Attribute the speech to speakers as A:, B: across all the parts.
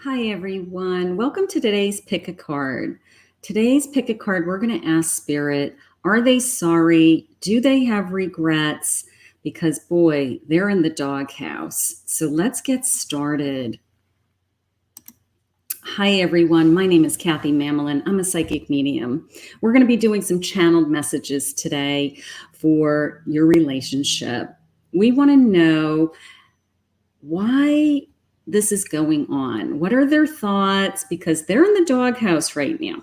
A: Hi, everyone. Welcome to today's Pick a Card. Today's Pick a Card, we're going to ask Spirit, are they sorry? Do they have regrets? Because, boy, they're in the doghouse. So let's get started. Hi, everyone. My name is Kathy Mamolen. I'm a psychic medium. We're going to be doing some channeled messages today for your relationship. We want to know why this is going on. What are their thoughts? Because they're in the doghouse right now.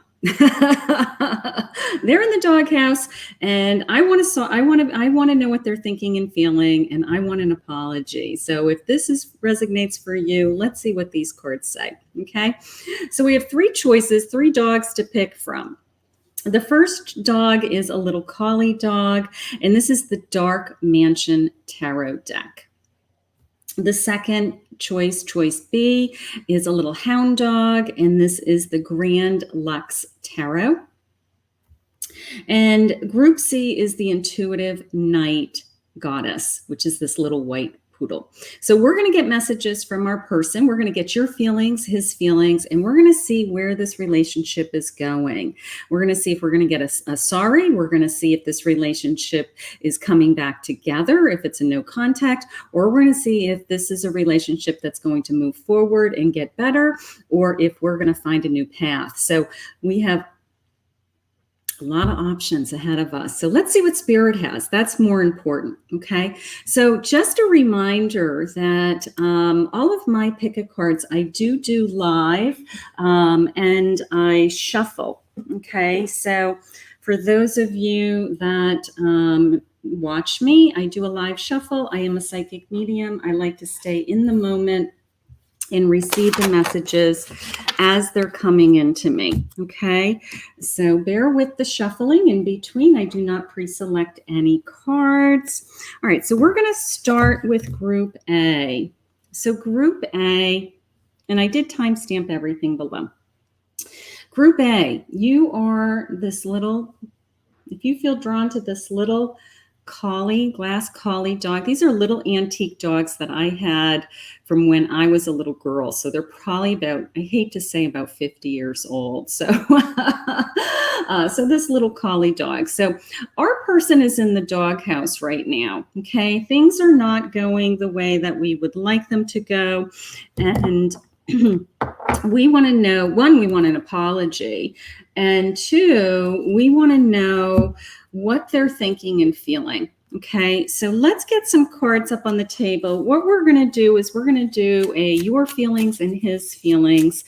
A: They're in the doghouse, and I want to know what they're thinking and feeling, and I want an apology. So if this resonates for you, let's see what these cards say. Okay, so we have three choices, three dogs to pick from. The first dog is a little collie dog, and this is the Dark Mansion Tarot deck. The second choice B, is a little hound dog, and this is the Grand Luxe Tarot. And group C is the Intuitive Night Goddess, which is this little white poodle. So we're going to get messages from our person. We're going to get your feelings, his feelings, and we're going to see where this relationship is going. We're going to see if we're going to get a sorry. We're going to see if this relationship is coming back together, if it's a no contact, or we're going to see if this is a relationship that's going to move forward and get better, or if we're going to find a new path. So we have a lot of options ahead of us. So let's see what Spirit has. That's more important. Okay. So just a reminder that all of my pick a cards, I do live and I shuffle. Okay. So for those of you that watch me, I do a live shuffle. I am a psychic medium. I like to stay in the moment and receive the messages as they're coming into me. Okay, so bear with the shuffling in between. I do not pre-select any cards. All right, so we're going to start with Group A. So Group A, and I did timestamp everything below. Group A, you are this little, if you feel drawn to this little collie, glass collie dog. These are little antique dogs that I had from when I was a little girl. So they're probably about, I hate to say, about 50 years old. So, so this little collie dog. So our person is in the doghouse right now. Okay. Things are not going the way that we would like them to go. And we want to know, one, we want an apology. And two, we want to know what they're thinking and feeling. Okay, so let's get some cards up on the table. What we're going to do is we're going to do a your feelings and his feelings.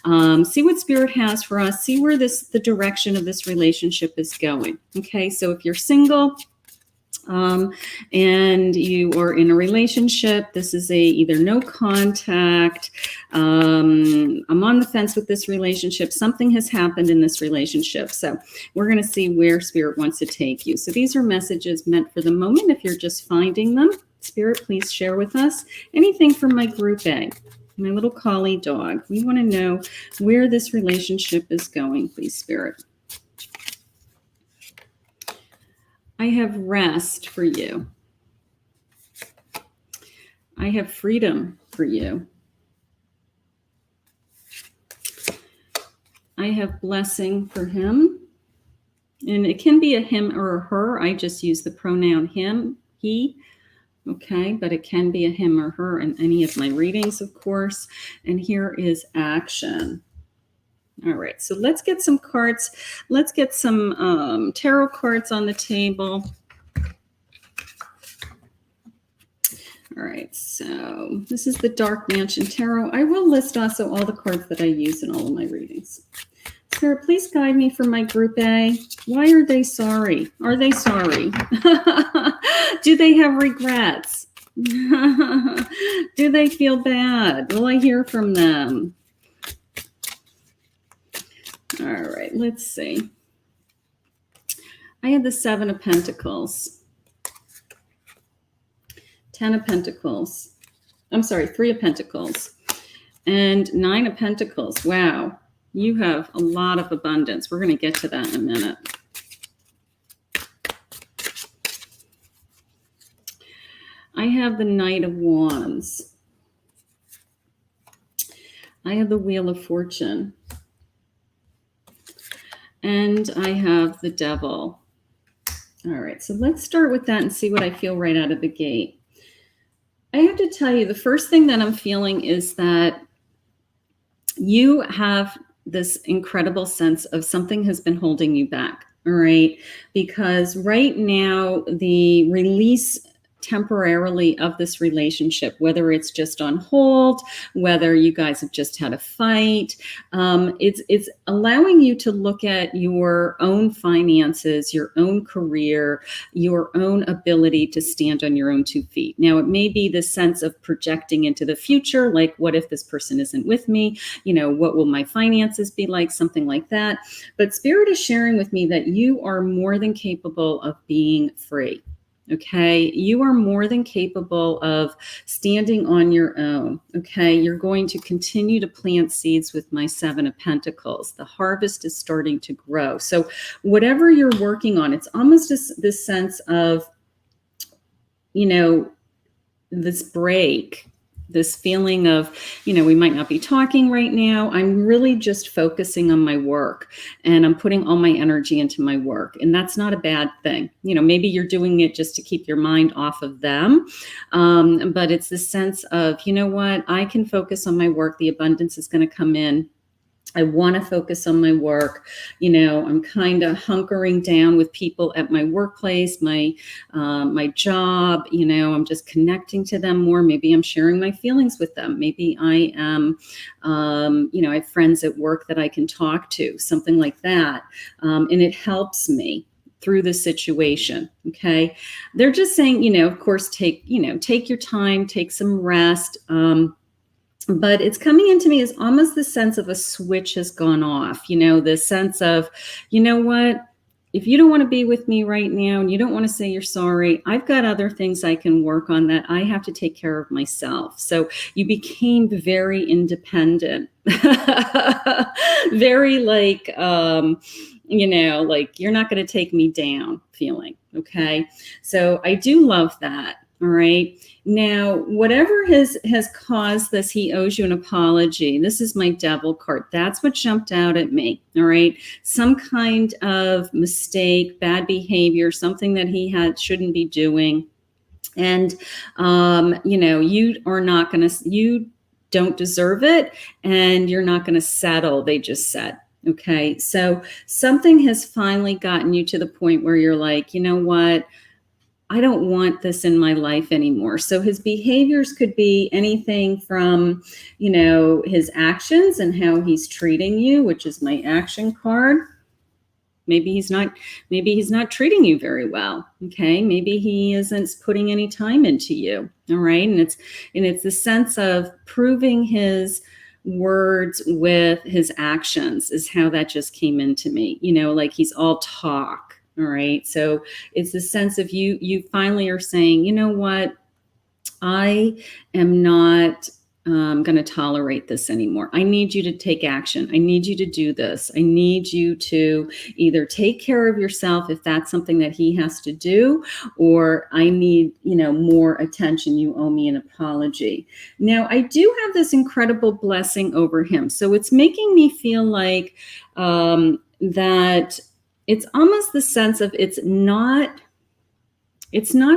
A: See what Spirit has for us. See where the direction of this relationship is going. Okay, so if you're single, and you are in a relationship, this is either no contact. I'm on the fence with this relationship. Something has happened in this relationship. So we're going to see where Spirit wants to take you. So these are messages meant for the moment. If you're just finding them, Spirit, please share with us anything from my Group A, my little collie dog. We want to know where this relationship is going, please, Spirit. I have rest for you. I have freedom for you. I have blessing for him. And it can be a him or a her. I just use the pronoun him, he. Okay, but it can be a him or her in any of my readings, of course. And here is action. All right, so let's get some cards. Let's get some tarot cards on the table. All right, so this is the Dark Mansion Tarot. I will list also all the cards that I use in all of my readings. Spirit, please guide me for my Group A. Why are they sorry? Are they sorry? Do they have regrets? Do they feel bad? Will I hear from them? All right, let's see. I have the Seven of Pentacles, 10 of Pentacles. I'm sorry, 3 of Pentacles, and 9 of Pentacles. Wow, you have a lot of abundance. We're going to get to that in a minute. I have the Knight of Wands. I have the Wheel of Fortune. And I have the Devil. All right, so let's start with that and see what I feel right out of the gate. I have to tell you, the first thing that I'm feeling is that you have this incredible sense of something has been holding you back. All right, because right now the release temporarily of this relationship, whether it's just on hold, whether you guys have just had a fight, it's allowing you to look at your own finances, your own career, your own ability to stand on your own 2 feet. Now, it may be the sense of projecting into the future, like, what if this person isn't with me? You know, what will my finances be like? Something like that. But Spirit is sharing with me that you are more than capable of being free. Okay, you are more than capable of standing on your own. Okay, you're going to continue to plant seeds with my 7 of Pentacles. The harvest is starting to grow. So whatever you're working on, it's almost this sense of, you know, this break, this feeling of, you know, we might not be talking right now. I'm really just focusing on my work, and I'm putting all my energy into my work. And that's not a bad thing. You know, maybe you're doing it just to keep your mind off of them. But it's the sense of, you know what, I can focus on my work. The abundance is going to come in. I want to focus on my work. You know, I'm kind of hunkering down with people at my workplace, my job. You know, I'm just connecting to them more. Maybe I'm sharing my feelings with them. Maybe I am, you know, I have friends at work that I can talk to, something like that. And it helps me through the situation. Okay. They're just saying, you know, of course, take your time, take some rest. But it's coming into me as almost the sense of a switch has gone off, you know, the sense of, you know what, if you don't want to be with me right now and you don't want to say you're sorry, I've got other things I can work on that I have to take care of myself. So you became very independent, very like, you know, like, you're not going to take me down feeling. Okay. So I do love that. All right. Now, whatever has caused this, he owes you an apology. This is my Devil card. That's what jumped out at me. All right. Some kind of mistake, bad behavior, something that he shouldn't be doing. And, you know, you don't deserve it, and you're not going to settle. They just said. Okay. So something has finally gotten you to the point where you're like, you know what? I don't want this in my life anymore. So his behaviors could be anything from, you know, his actions and how he's treating you, which is my action card. Maybe he's not treating you very well. Okay. Maybe he isn't putting any time into you. All right. And it's the sense of proving his words with his actions is how that just came into me. You know, like, he's all talk. All right. So it's the sense of you finally are saying, you know what, I am not going to tolerate this anymore. I need you to take action. I need you to do this. I need you to either take care of yourself if that's something that he has to do, or I need, you know, more attention. You owe me an apology. Now, I do have this incredible blessing over him. So it's making me feel like that it's almost the sense of it's not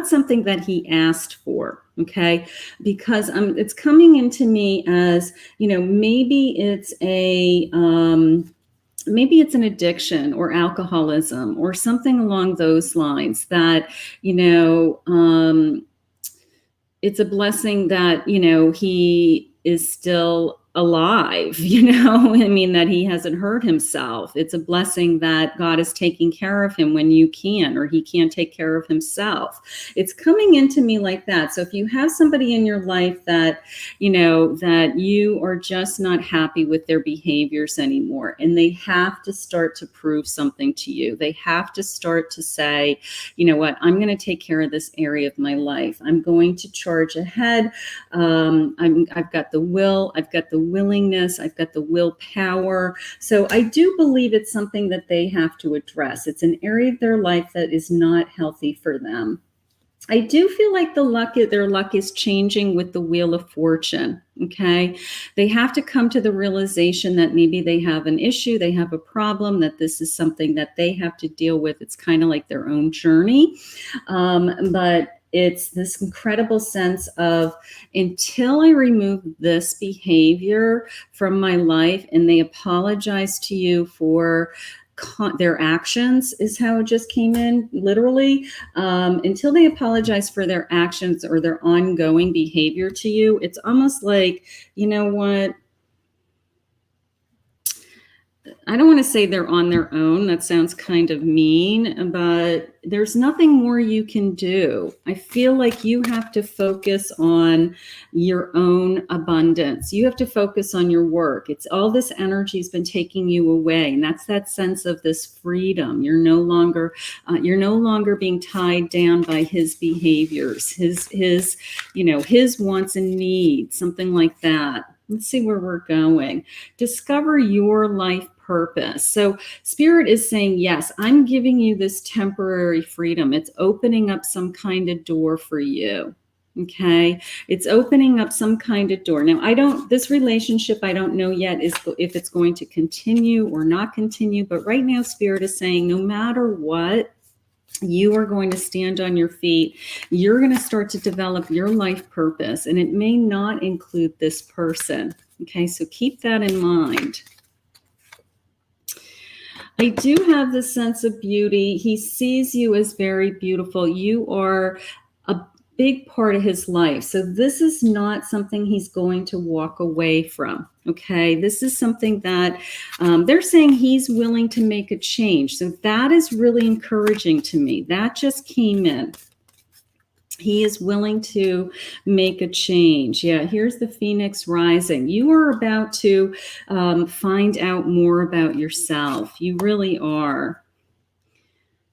A: something that he asked for. Okay. Because it's coming into me as, you know, maybe it's an addiction or alcoholism or something along those lines that, you know, it's a blessing that, you know, he is still alive, you know, I mean, that he hasn't hurt himself. It's a blessing that God is taking care of him when you can, or he can't take care of himself. It's coming into me like that. So if you have somebody in your life that, you know, that you are just not happy with their behaviors anymore, and they have to start to prove something to you, they have to start to say, you know what, I'm going to take care of this area of my life. I'm going to charge ahead. I've got the will, I've got the willingness, I've got the willpower. So I do believe it's something that they have to address. It's an area of their life that is not healthy for them. I do feel like their luck is changing with the Wheel of Fortune. Okay. They have to come to the realization that maybe they have an issue, they have a problem, that this is something that they have to deal with. It's kind of like their own journey. But it's this incredible sense of, until I remove this behavior from my life and they apologize to you for their actions, is how it just came in literally, until they apologize for their actions or their ongoing behavior to you, it's almost like, you know what, I don't want to say they're on their own. That sounds kind of mean, but there's nothing more you can do. I feel like you have to focus on your own abundance. You have to focus on your work. It's all this energy has been taking you away. And that's that sense of this freedom. You're no longer being tied down by his behaviors, his wants and needs, something like that. Let's see where we're going. Discover your life purpose. So Spirit is saying, yes, I'm giving you this temporary freedom. It's opening up some kind of door for you. Okay. It's opening up some kind of door. Now, this relationship, I don't know yet if it's going to continue or not continue, but right now Spirit is saying, no matter what, you are going to stand on your feet. You're going to start to develop your life purpose, and it may not include this person. Okay, so keep that in mind. I do have this sense of beauty. He sees you as very beautiful. You are a big part of his life. So this is not something he's going to walk away from. Okay, this is something that they're saying he's willing to make a change. So that is really encouraging to me. That just came in. He is willing to make a change. Yeah, here's the Phoenix rising. You are about to find out more about yourself. You really are.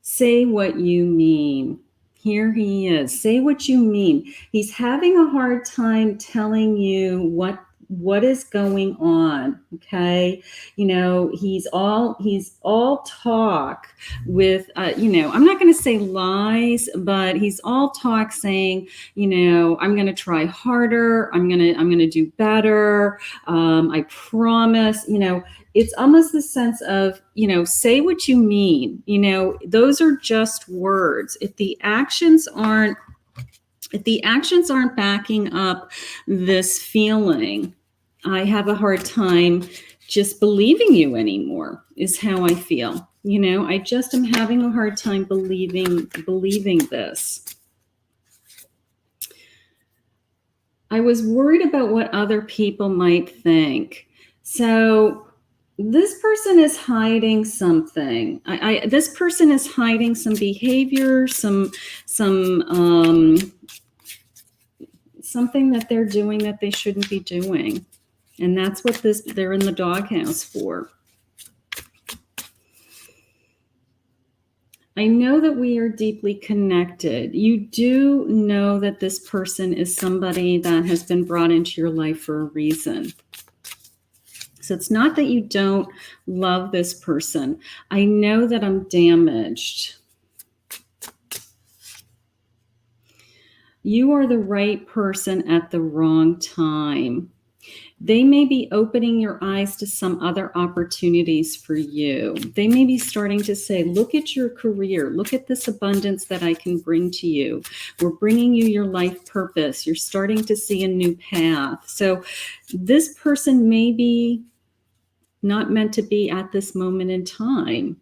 A: Say what you mean. Here he is. Say what you mean. He's having a hard time telling you what is going on. Okay. He's all talk with, I'm not going to say lies, but he's all talk saying, I'm going to try harder. I'm going to do better. I promise, it's almost the sense of, say what you mean. Those are just words. If the actions aren't backing up this feeling, I have a hard time just believing you anymore, is how I feel. I just am having a hard time believing this. I was worried about what other people might think. So this person is hiding something. This person is hiding some behavior, something that they're doing that they shouldn't be doing. And that's what they're in the doghouse for. I know that we are deeply connected. You do know that this person is somebody that has been brought into your life for a reason. So it's not that you don't love this person. I know that I'm damaged. You are the right person at the wrong time. They may be opening your eyes to some other opportunities for you. They may be starting to say, look at your career. Look at this abundance that I can bring to you. We're bringing you your life purpose. You're starting to see a new path. So this person may be not meant to be at this moment in time.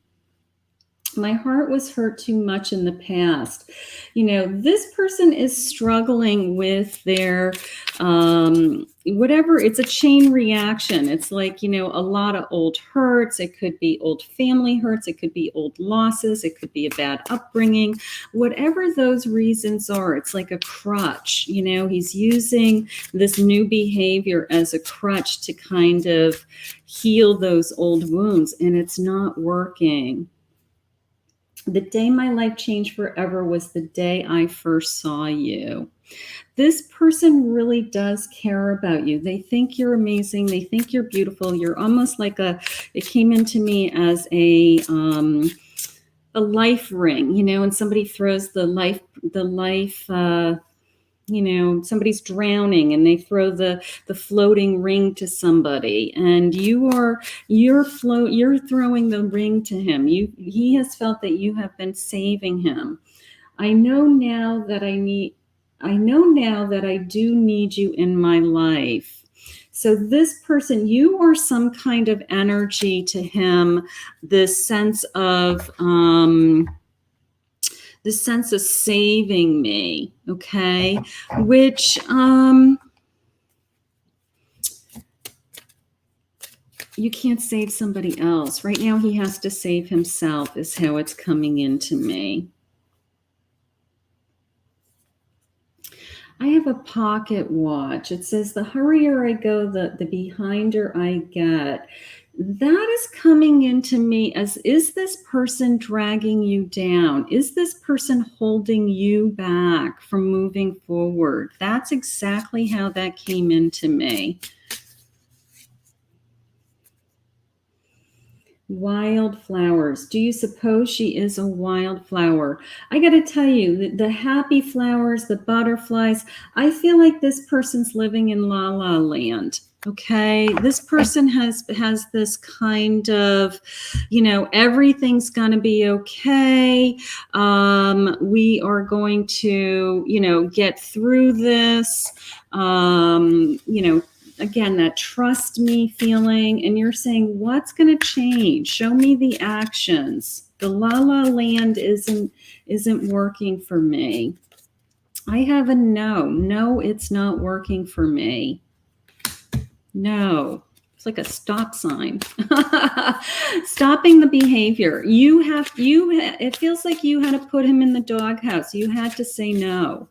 A: My heart was hurt too much in the past. This person is struggling with their, whatever, it's a chain reaction. It's like, a lot of old hurts. It could be old family hurts. It could be old losses. It could be a bad upbringing. Whatever those reasons are, it's like a crutch. He's using this new behavior as a crutch to kind of heal those old wounds, and it's not working. The day my life changed forever was the day I first saw you. This person really does care about you. They think you're amazing. They think you're beautiful. You're almost like it came into me as a a life ring, you know, and somebody throws the life, you know, somebody's drowning and they throw the floating ring to somebody, and you're throwing the ring to him. He has felt that you have been saving him. I know now that I do need you in my life. So this person, you are some kind of energy to him, this sense of saving me, okay? Which you can't save somebody else. Right now he has to save himself is how it's coming into me. I have a pocket watch. It says, the hurrier I go, the behinder I get. That is coming into me as, is this person dragging you down? Is this person holding you back from moving forward? That's exactly how that came into me. Wildflowers. Do you suppose she is a wildflower? I got to tell you, the happy flowers, the butterflies, I feel like this person's living in La La Land. Okay, this person has this kind of, you know, everything's going to be okay. We are going to, you know, get through this. You know, again, that trust me feeling, and you're saying, what's going to change? Show me the actions. The La La Land isn't working for me. I have a no. No, it's not working for me. No. It's like a stop sign. Stopping the behavior. It feels like you had to put him in the doghouse. You had to say no.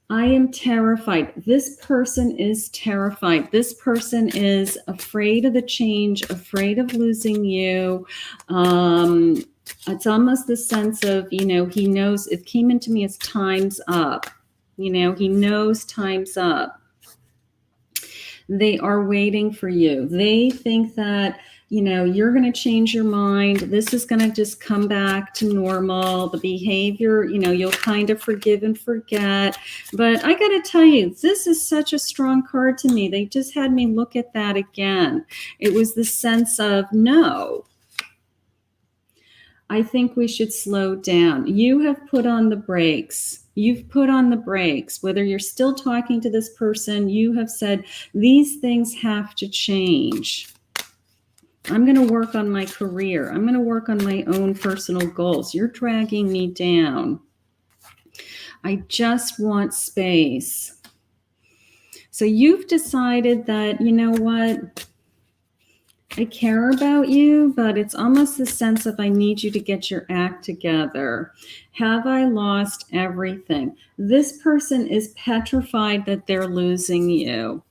A: I am terrified. This person is terrified. This person is afraid of the change, afraid of losing you. It's almost the sense of, you know, he knows, it came into me as time's up. You know, he knows time's up. They are waiting for you. They think that, you know, you're going to change your mind. This is going to just come back to normal. The behavior, you know, you'll kind of forgive and forget. But I got to tell you, this is such a strong card to me. They just had me look at that again. It was the sense of no. I think we should slow down. You have put on the brakes. You've put on the brakes. Whether you're still talking to this person, you have said, these things have to change. I'm going to work on my career. I'm going to work on my own personal goals. You're dragging me down. I just want space. So you've decided that, you know what? I care about you, but it's almost the sense of I need you to get your act together. Have I lost everything? This person is petrified that they're losing you.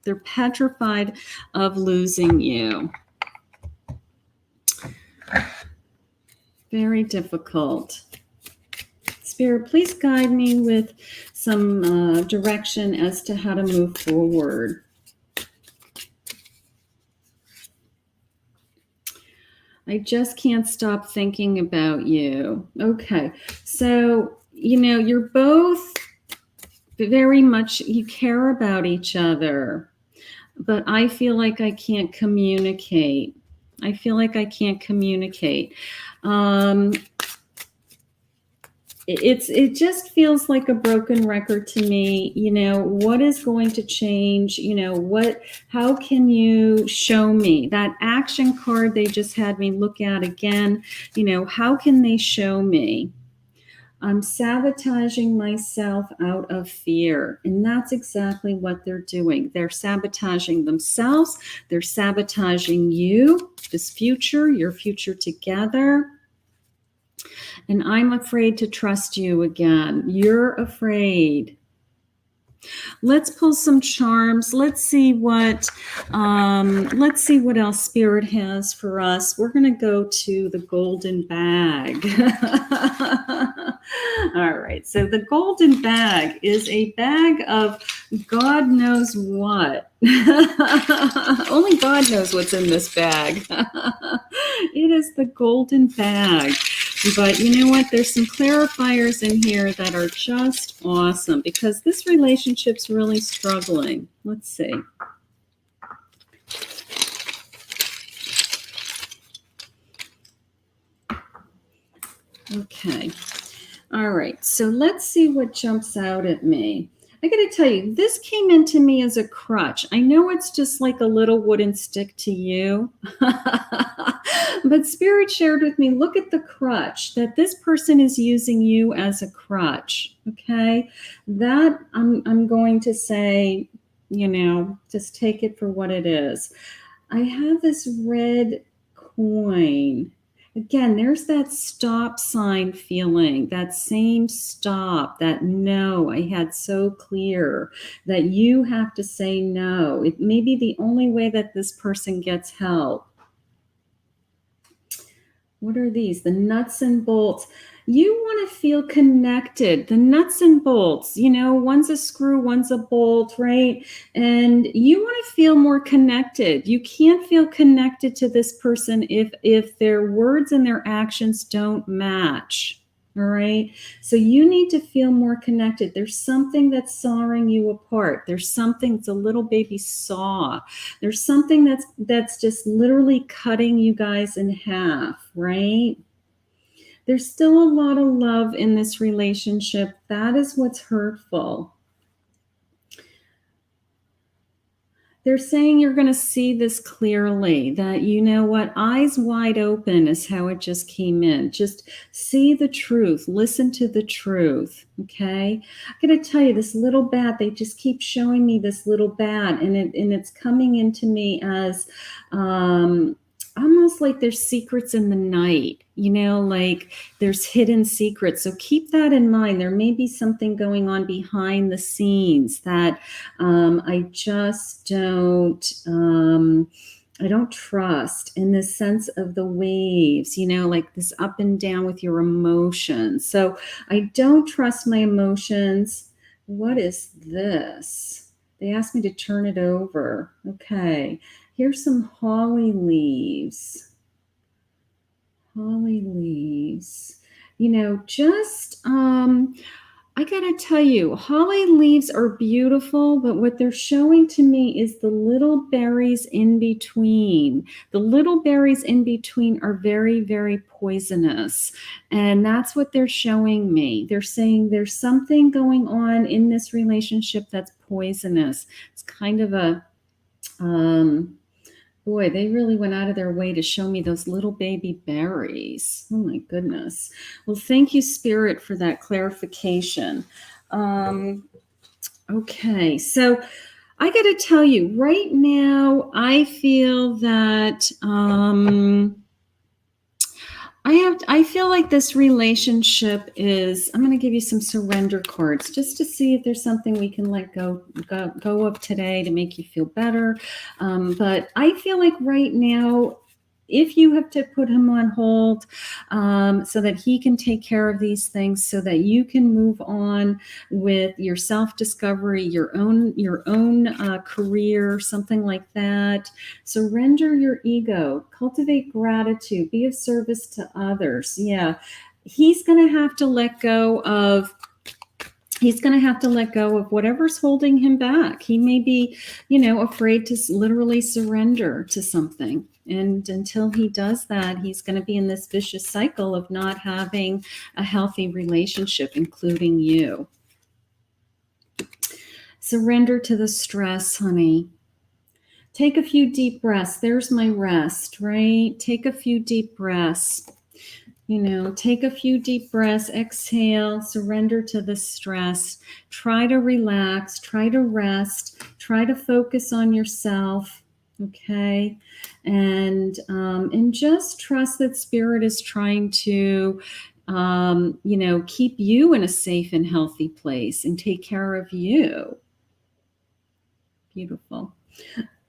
A: They're petrified of losing you. Very difficult. Spirit, please guide me with some direction as to how to move forward. I just can't stop thinking about you. Okay, so, you know, you're both very much, you care about each other, but I feel like I can't communicate. I feel like I can't communicate. It just feels like a broken record to me. You know, what is going to change? You know, how can you show me that action card they just had me look at again? You know, how can they show me? I'm sabotaging myself out of fear. And that's exactly what they're doing. They're sabotaging themselves. They're sabotaging you, this future, your future together. And I'm afraid to trust you again. You're afraid. Let's pull some charms. Let's see what else Spirit has for us. We're going to go to the golden bag. All right. So the golden bag is a bag of God knows what. Only God knows what's in this bag. It is the golden bag. But you know what? There's some clarifiers in here that are just awesome because this relationship's really struggling. Let's see. Okay. All right. So let's see what jumps out at me. I got to tell you, this came into me as a crutch. I know it's just like a little wooden stick to you, but Spirit shared with me, look at the crutch, that this person is using you as a crutch, okay? That I'm going to say, you know, just take it for what it is. I have this red coin. Again, there's that stop sign feeling, that same stop, that no, I had so clear that you have to say no. It may be the only way that this person gets help. What are these? The nuts and bolts. You want to feel connected. The nuts and bolts, you know, one's a screw, one's a bolt, right? And you want to feel more connected. You can't feel connected to this person if their words and their actions don't match. All right. So you need to feel more connected. There's something that's sawing you apart. There's something, it's a little baby saw. There's something that's just literally cutting you guys in half, right? There's still a lot of love in this relationship. That is what's hurtful. They're saying you're going to see this clearly, that, you know what, eyes wide open is how it just came in. Just see the truth. Listen to the truth, okay? I'm going to tell you, this little bat, they just keep showing me this little bat, and it's coming into me as almost like there's secrets in the night, you know, like there's hidden secrets. So keep that in mind. There may be something going on behind the scenes that I just don't trust, in the sense of the waves, you know, like this up and down with your emotions. So I don't trust my emotions. What is this? They asked me to turn it over. Okay. Here's some holly leaves. Holly leaves. You know, just, I gotta tell you, holly leaves are beautiful, but what they're showing to me is the little berries in between. The little berries in between are very, very poisonous. And that's what they're showing me. They're saying there's something going on in this relationship that's poisonous. It's kind of a, boy, they really went out of their way to show me those little baby berries. Oh my goodness. Well, thank you, Spirit, for that clarification. Okay, so I got to tell you, right now, I feel that I feel like this relationship is, I'm going to give you some surrender cards just to see if there's something we can let go of today to make you feel better. But I feel like right now, if you have to put him on hold so that he can take care of these things, so that you can move on with your self-discovery, your own career, something like that. Surrender your ego, cultivate gratitude, be of service to others. Yeah, he's going to have to let go of whatever's holding him back. He may be, you know, afraid to literally surrender to something. And until he does that, he's going to be in this vicious cycle of not having a healthy relationship, including you. Surrender to the stress, honey. Take a few deep breaths. There's my rest, right? Take a few deep breaths. You know, take a few deep breaths, exhale, surrender to the stress. Try to relax, try to rest, try to focus on yourself, okay? And just trust that Spirit is trying to, you know, keep you in a safe and healthy place and take care of you. Beautiful.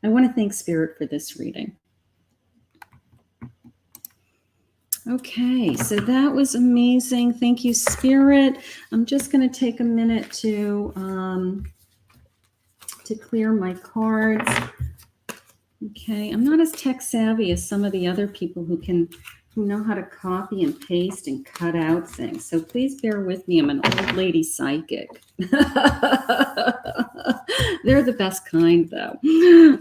A: I want to thank Spirit for this reading. Okay, so that was amazing. Thank you, Spirit. I'm just going to take a minute to clear my cards. Okay, I'm not as tech savvy as some of the other people who know how to copy and paste and cut out things. So please bear with me. I'm an old lady psychic. They're the best kind, though.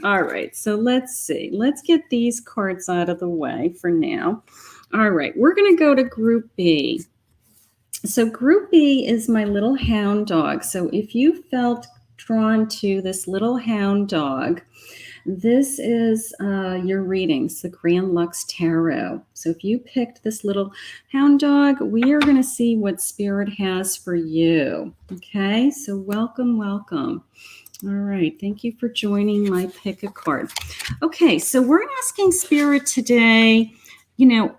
A: All right, so let's see. Let's get these cards out of the way for now. All right, we're going to go to Group B. So Group B is my little hound dog. So if you felt drawn to this little hound dog, this is your readings, the Grand Luxe Tarot. So if you picked this little hound dog, we are going to see what Spirit has for you. Okay, so welcome, welcome. All right, thank you for joining my pick a card. Okay, so we're asking Spirit today,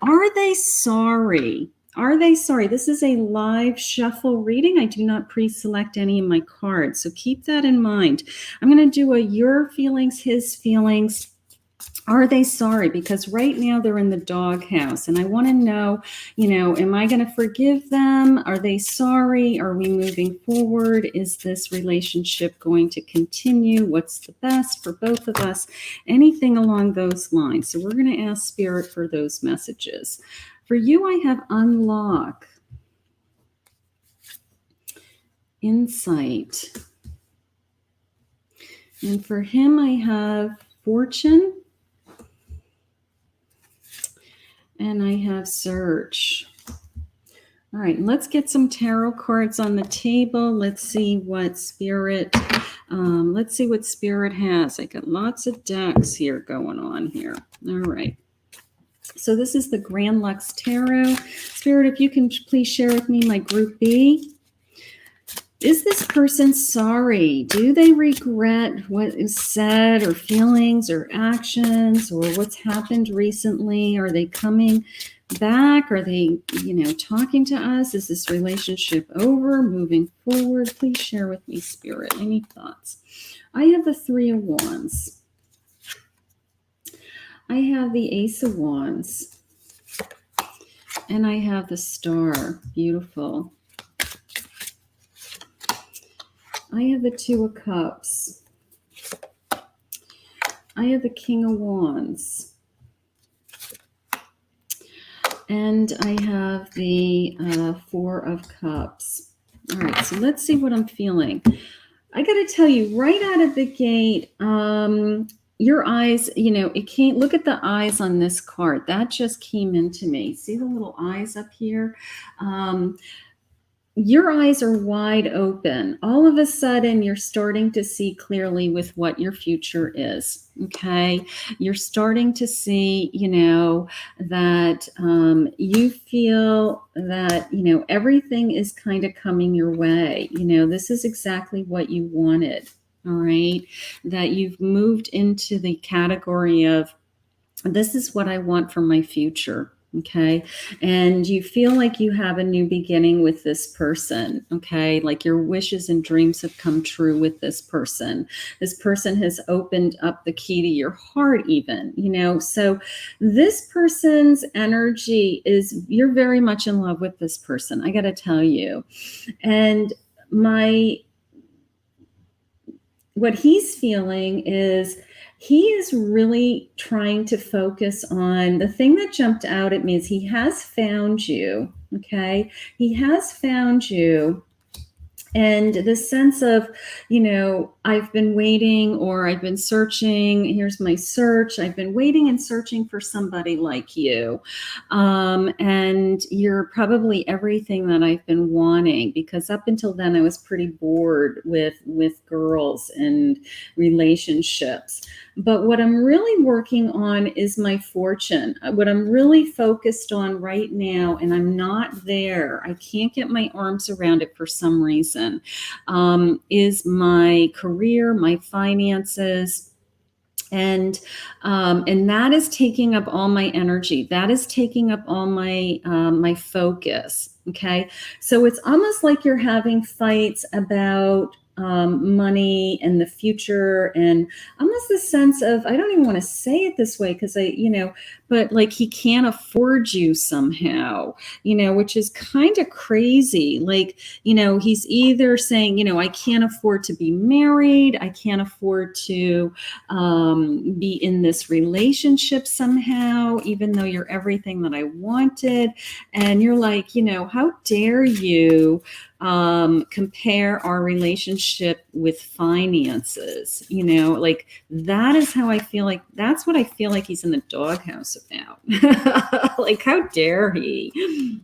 A: are they sorry? Are they sorry? This is a live shuffle reading. I do not pre-select any of my cards, so keep that in mind. I'm going to do a your feelings, his feelings. Are they sorry? Because right now they're in the doghouse, and I want to know, am I going to forgive them? Are they sorry? Are we moving forward? Is this relationship going to continue? What's the best for both of us? Anything along those lines. So we're going to ask Spirit for those messages. For you, I have unlock, insight. And for him, I have fortune. And I have search. All right, let's get some tarot cards on the table. Let's see what Spirit, has. I got lots of decks here going on here. All right. So this is the Grand Luxe Tarot. Spirit, if you can please share with me my Group B. Is this person sorry? Do they regret what is said or feelings or actions or what's happened recently? Are they coming back? Are they, talking to us? Is this relationship over, moving forward? Please share with me, Spirit. Any thoughts? I have the Three of Wands. I have the Ace of Wands. And I have the Star. Beautiful. I have the Two of Cups. I have the King of Wands. And I have the Four of Cups. All right, so let's see what I'm feeling. I got to tell you, right out of the gate, your eyes, it can't, look at the eyes on this card. That just came into me. See the little eyes up here? Your eyes are wide open. All of a sudden, you're starting to see clearly with what your future is, okay? You're starting to see, that you feel that, everything is kind of coming your way. This is exactly what you wanted, all right? That you've moved into the category of, this is what I want for my future. Okay. And you feel like you have a new beginning with this person. Okay. Like your wishes and dreams have come true with this person. This person has opened up the key to your heart even, so this person's energy is, you're very much in love with this person. I got to tell you. And what he's feeling is, he is really trying to focus on the thing that jumped out at me is he has found you, okay? He has found you. And the sense of, I've been waiting or I've been searching. Here's my search. I've been waiting and searching for somebody like you. And you're probably everything that I've been wanting, because up until then I was pretty bored with girls and relationships. But what I'm really working on is my fortune. What I'm really focused on right now, and I'm not there, I can't get my arms around it for some reason, is my career, my finances. And that is taking up all my energy. That is taking up all my focus. Okay. So it's almost like you're having fights about money and the future, and almost the sense of, I don't even want to say it this way because but like he can't afford you somehow, which is kind of crazy. Like, he's either saying, I can't afford to be married, I can't afford to be in this relationship somehow, even though you're everything that I wanted. And you're like, how dare you compare our relationship with finances, like that is how I feel like, that's what I feel like he's in the doghouse about. Like, how dare he?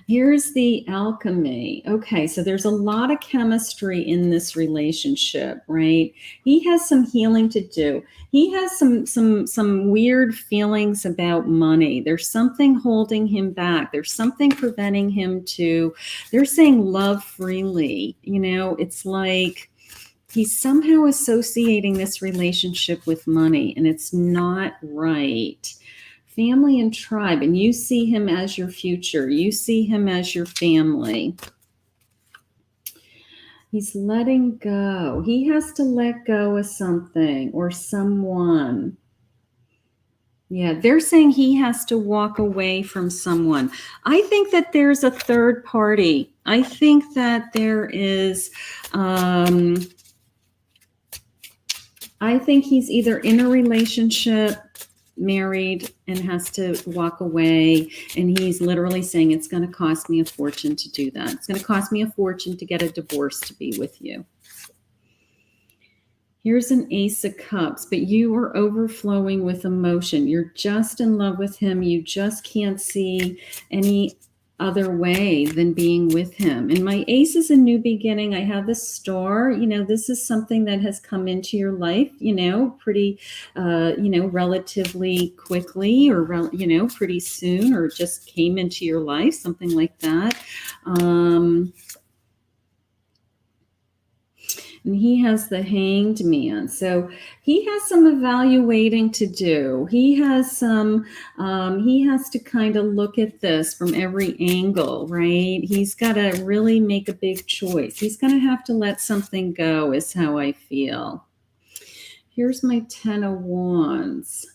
A: Here's the alchemy. Okay, so there's a lot of chemistry in this relationship, right? He has some healing to do. He has some weird feelings about money. There's something holding him back. There's something preventing him to, they're saying love freely. It's like he's somehow associating this relationship with money, and it's not right. Family and tribe, and you see him as your future. You see him as your family. He's letting go. He has to let go of something or someone. Yeah, they're saying he has to walk away from someone. I think that there's a third party. I think that there is, I think he's either in a relationship, married, and has to walk away, and he's literally saying it's going to cost me a fortune to do that. It's going to cost me a fortune to get a divorce to be with you. Here's an Ace of Cups, but you are overflowing with emotion. You're just in love with him. You just can't see any other way than being with him. And my Ace is a new beginning. I have the star. This is something that has come into your life, pretty, relatively quickly, or, pretty soon, or just came into your life, something like that. And he has the Hanged Man. So he has some evaluating to do. He has to kind of look at this from every angle, right? He's got to really make a big choice. He's going to have to let something go, is how I feel. Here's my 10 of Wands.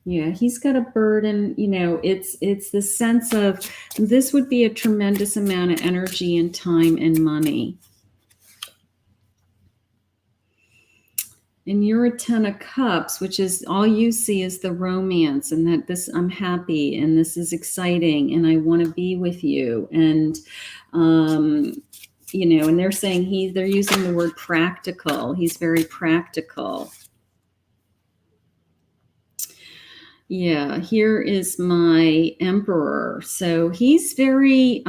A: Yeah, he's got a burden, it's the sense of this would be a tremendous amount of energy and time and money. And you're a 10 of Cups, which is all you see is the romance, and that this, I'm happy, and this is exciting, and I want to be with you. And, and they're saying they're using the word practical. He's very practical. Yeah, here is my Emperor. So he's very,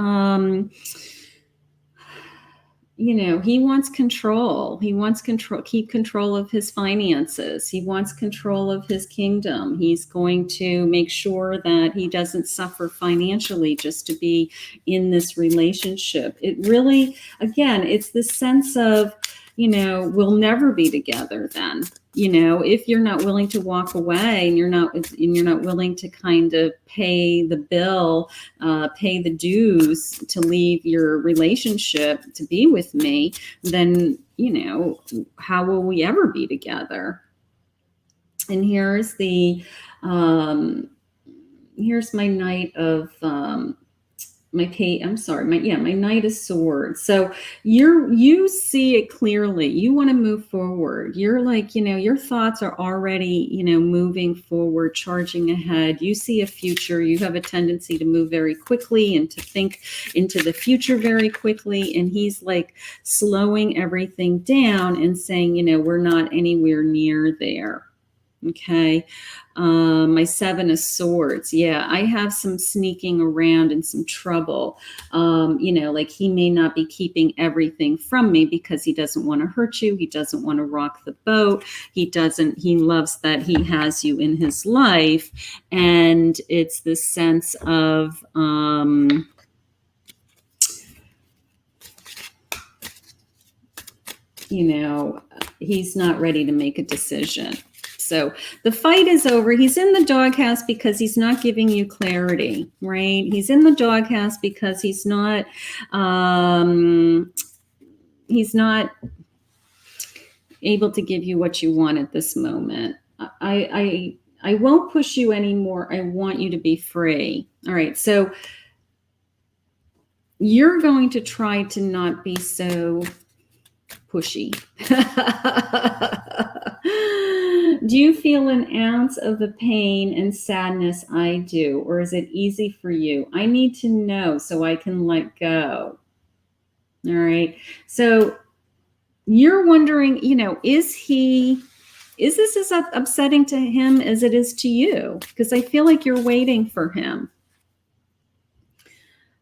A: he wants control. He wants keep control of his finances. He wants control of his kingdom. He's going to make sure that he doesn't suffer financially just to be in this relationship. It really, again, it's the sense of, we'll never be together then. If you're not willing to walk away, and you're not willing to kind of pay the bill, pay the dues to leave your relationship to be with me, then, how will we ever be together? And here's here's my Knight of, my Knight of Swords. So you see it clearly. You want to move forward. You're like, your thoughts are already, moving forward, charging ahead. You see a future. You have a tendency to move very quickly and to think into the future very quickly. And he's like slowing everything down and saying, we're not anywhere near there. Okay. My 7 of Swords. Yeah, I have some sneaking around and some trouble. Like he may not be keeping everything from me because he doesn't want to hurt you. He doesn't want to rock the boat. He loves that he has you in his life. And it's the sense of, he's not ready to make a decision. So the fight is over. He's in the doghouse because he's not giving you clarity, right? He's in the doghouse because he's not he's not able to give you what you want at this moment. I won't push you anymore. I want you to be free. All right. So you're going to try to not be so pushy. Do you feel an ounce of the pain and sadness I do, or is it easy for you? I need to know so I can let go. All right. So you're wondering, is this as upsetting to him as it is to you? Because I feel like you're waiting for him.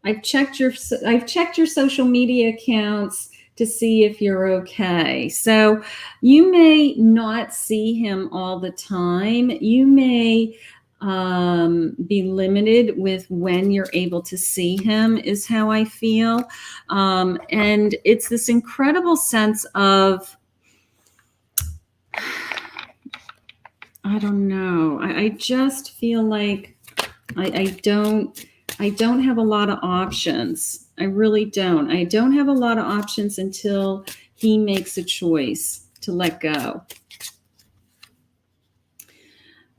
A: I've checked your social media accounts to see if you're okay. So you may not see him all the time. You may be limited with when you're able to see him, is how I feel. And it's this incredible sense of, I don't know. I just feel like I don't have a lot of options. I really don't. I don't have a lot of options until he makes a choice to let go.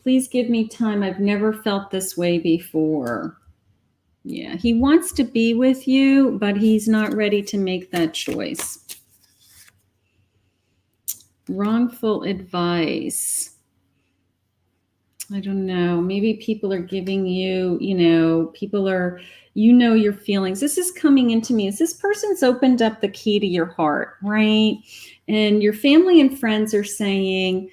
A: Please give me time. I've never felt this way before. Yeah, he wants to be with you, but he's not ready to make that choice. Wrongful advice. I don't know. Maybe people are giving you, people are, your feelings. This is coming into me as this person's opened up the key to your heart, right? And your family and friends are saying,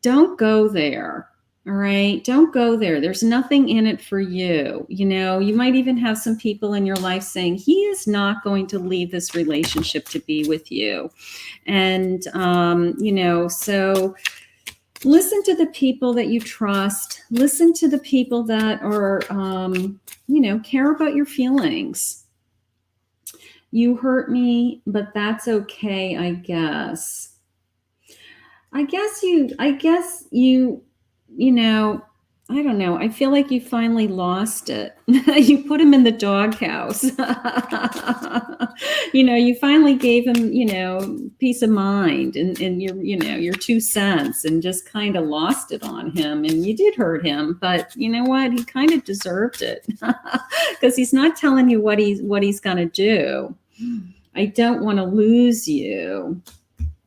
A: don't go there. All right. Don't go there. There's nothing in it for you. You might even have some people in your life saying he is not going to leave this relationship to be with you. And, so listen to the people that you trust. Listen to the people that are, care about your feelings. You hurt me, but that's okay, I guess. I don't know. I feel like you finally lost it. You put him in the doghouse. You finally gave him, peace of mind and your 2 cents and just kind of lost it on him. And you did hurt him, but you know what? He kind of deserved it because he's not telling you what he's going to do. I don't want to lose you.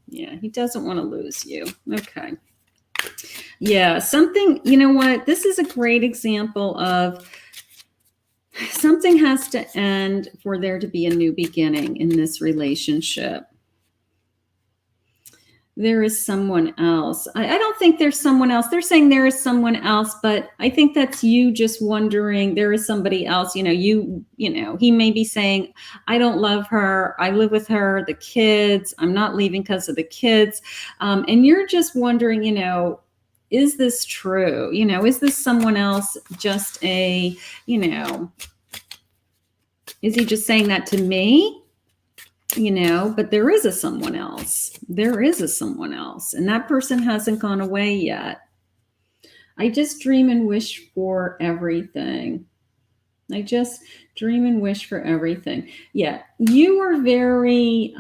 A: Yeah, he doesn't want to lose you. Okay. Yeah, something, this is a great example of something has to end for there to be a new beginning in this relationship. There is someone else. I don't think there's someone else. They're saying there is someone else, but I think that's you just wondering there is somebody else. He may be saying, I don't love her. I live with her, the kids. I'm not leaving because of the kids. And you're just wondering, is this true? Is this someone else just is he just saying that to me? But there is a someone else. There is a someone else. And that person hasn't gone away yet. I just dream and wish for everything. I just dream and wish for everything. Yeah, you are very,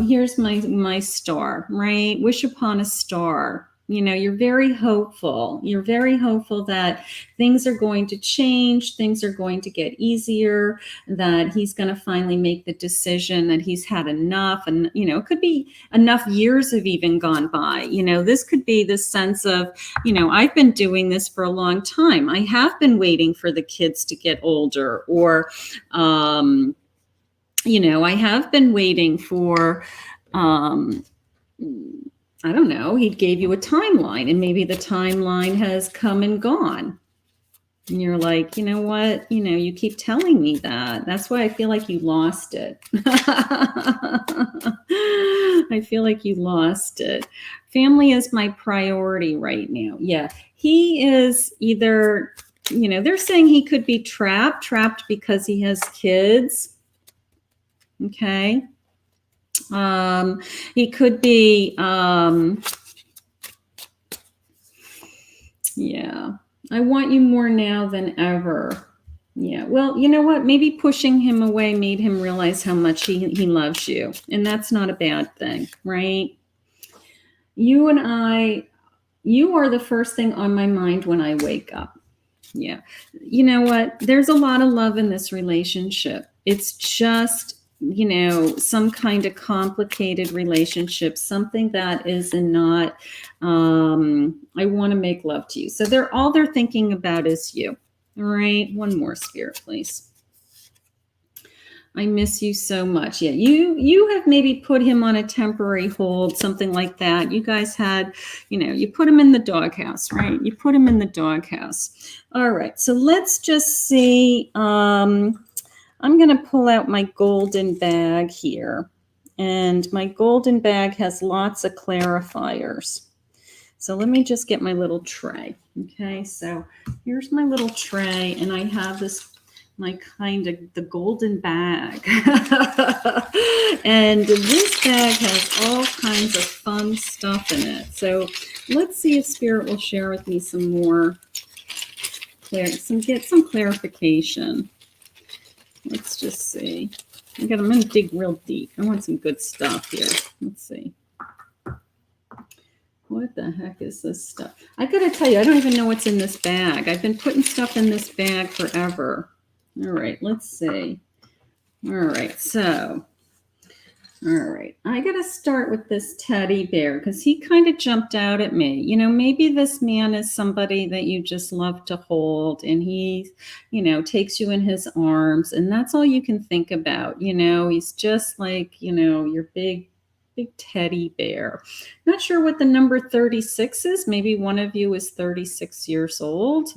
A: here's my star, right? Wish upon a star. You're very hopeful. You're very hopeful that things are going to change, things are going to get easier, that he's going to finally make the decision that he's had enough. And, it could be enough years have even gone by. This could be the sense of, I've been doing this for a long time. I have been waiting for the kids to get older, or, I have been waiting for, I don't know, he gave you a timeline and maybe the timeline has come and gone. And you're like, you know what? You keep telling me that. That's why I feel like you lost it. I feel like you lost it. Family is my priority right now. Yeah, he is either, they're saying he could be trapped because he has kids. Okay. He could be, yeah, I want you more now than ever. Yeah. Well, you know what? Maybe pushing him away made him realize how much he loves you. And that's not a bad thing, right? You and I, you are the first thing on my mind when I wake up. Yeah. You know what? There's a lot of love in this relationship. It's just, some kind of complicated relationship, something that is not, I want to make love to you. So all they're thinking about is you. All right. One more, Spirit, please. I miss you so much. Yeah, you have maybe put him on a temporary hold, something like that. You guys had, you put him in the doghouse, right? You put him in the doghouse. All right, so let's just see. I'm going to pull out my golden bag here. And my golden bag has lots of clarifiers. So let me just get my little tray. Okay, so here's my little tray, and I have my kind of the golden bag. And this bag has all kinds of fun stuff in it. So let's see if Spirit will share with me some more, get some clarification. Let's just see. I'm going to dig real deep. I want some good stuff here. Let's see. What the heck is this stuff? I got to tell you, I don't even know what's in this bag. I've been putting stuff in this bag forever. All right, let's see. All right, I got to start with this teddy bear because he kind of jumped out at me. Maybe this man is somebody that you just love to hold, and he, takes you in his arms, and that's all you can think about. He's just like, your big teddy bear. Not sure what the number 36 is. Maybe one of you is 36 years old.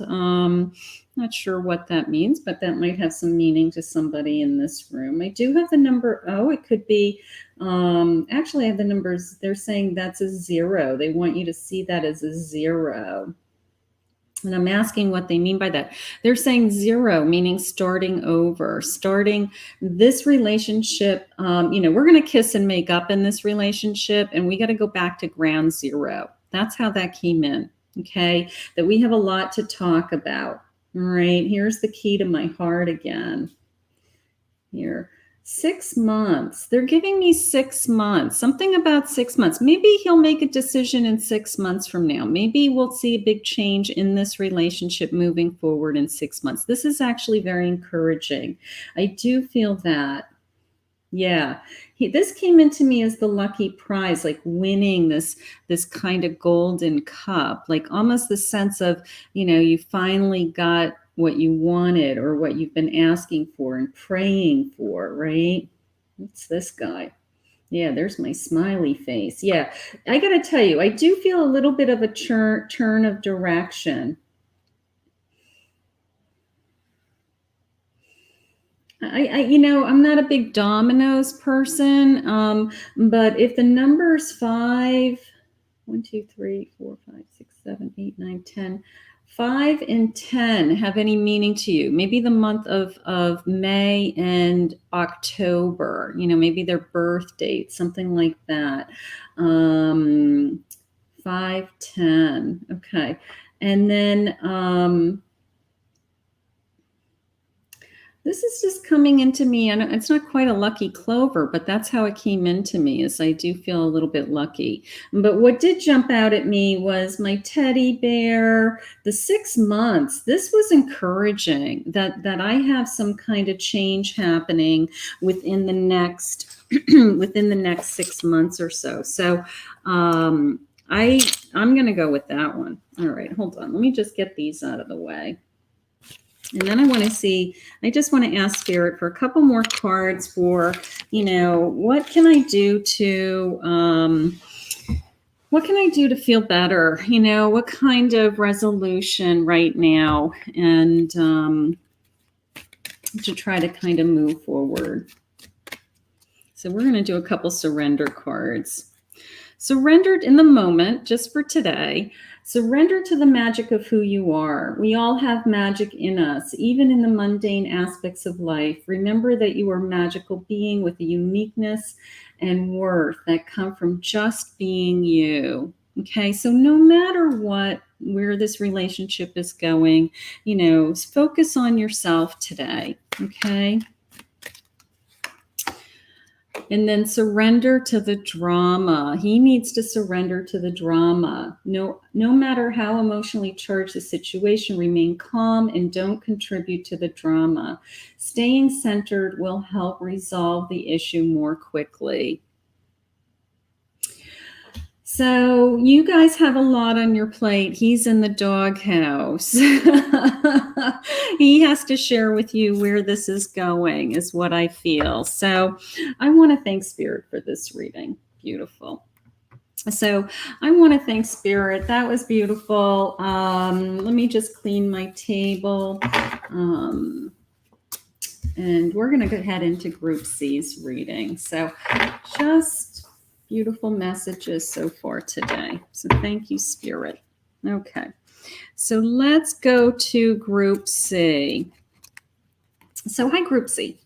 A: Not sure what that means, but that might have some meaning to somebody in this room. I do have the number. Oh, it could be. Actually, I have the numbers. They're saying that's a 0. They want you to see that as a 0. And I'm asking what they mean by that. They're saying 0, meaning starting over, starting this relationship. We're going to kiss and make up in this relationship, and we got to go back to ground zero. That's how that came in. Okay. That we have a lot to talk about. All right. Here's the key to my heart again. Here. 6 months. They're giving me 6 months, something about 6 months. Maybe he'll make a decision in 6 months from now. Maybe we'll see a big change in this relationship moving forward in 6 months. This is actually very encouraging. I do feel that. Yeah. This came into me as the lucky prize, like winning this kind of golden cup, like almost the sense of, you finally got what you wanted or what you've been asking for and praying for, right? What's this guy? Yeah, there's my smiley face. Yeah, I got to tell you, I do feel a little bit of a turn of direction. I'm not a big dominoes person, but if the numbers 5, 1, 2, 3, 4, 5, 6, 7, 8, 9, 10, 5 and 10 have any meaning to you? Maybe the month of May and October, maybe their birth date, something like that. 5, 10. Okay. And then, this is just coming into me, and it's not quite a lucky clover, but that's how it came into me, is I do feel a little bit lucky. But what did jump out at me was my teddy bear, the 6 months. This was encouraging that I have some kind of change happening within the next 6 months or so. So I'm going to go with that one. All right, hold on. Let me just get these out of the way. And then I just want to ask Spirit for a couple more cards for, what can I do to feel better? What kind of resolution right now, and to try to kind of move forward. So we're going to do a couple surrender cards. Surrendered in the moment, just for today. Surrender to the magic of who you are. We all have magic in us, even in the mundane aspects of life. Remember that you are a magical being with a uniqueness and worth that come from just being you. Okay, so no matter where this relationship is going, focus on yourself today. Okay. And then surrender to the drama. He needs to surrender to the drama. No matter how emotionally charged the situation, remain calm and don't contribute to the drama. Staying centered will help resolve the issue more quickly. So you guys have a lot on your plate. He's in the doghouse. He has to share with you where this is going, is what I feel. So I want to thank Spirit for this reading. Beautiful. So I want to thank Spirit. That was beautiful. Let me just clean my table. And we're going to go ahead into Group C's reading. So just beautiful messages so far today. So thank you, Spirit. Okay. So let's go to Group C. So hi, Group C.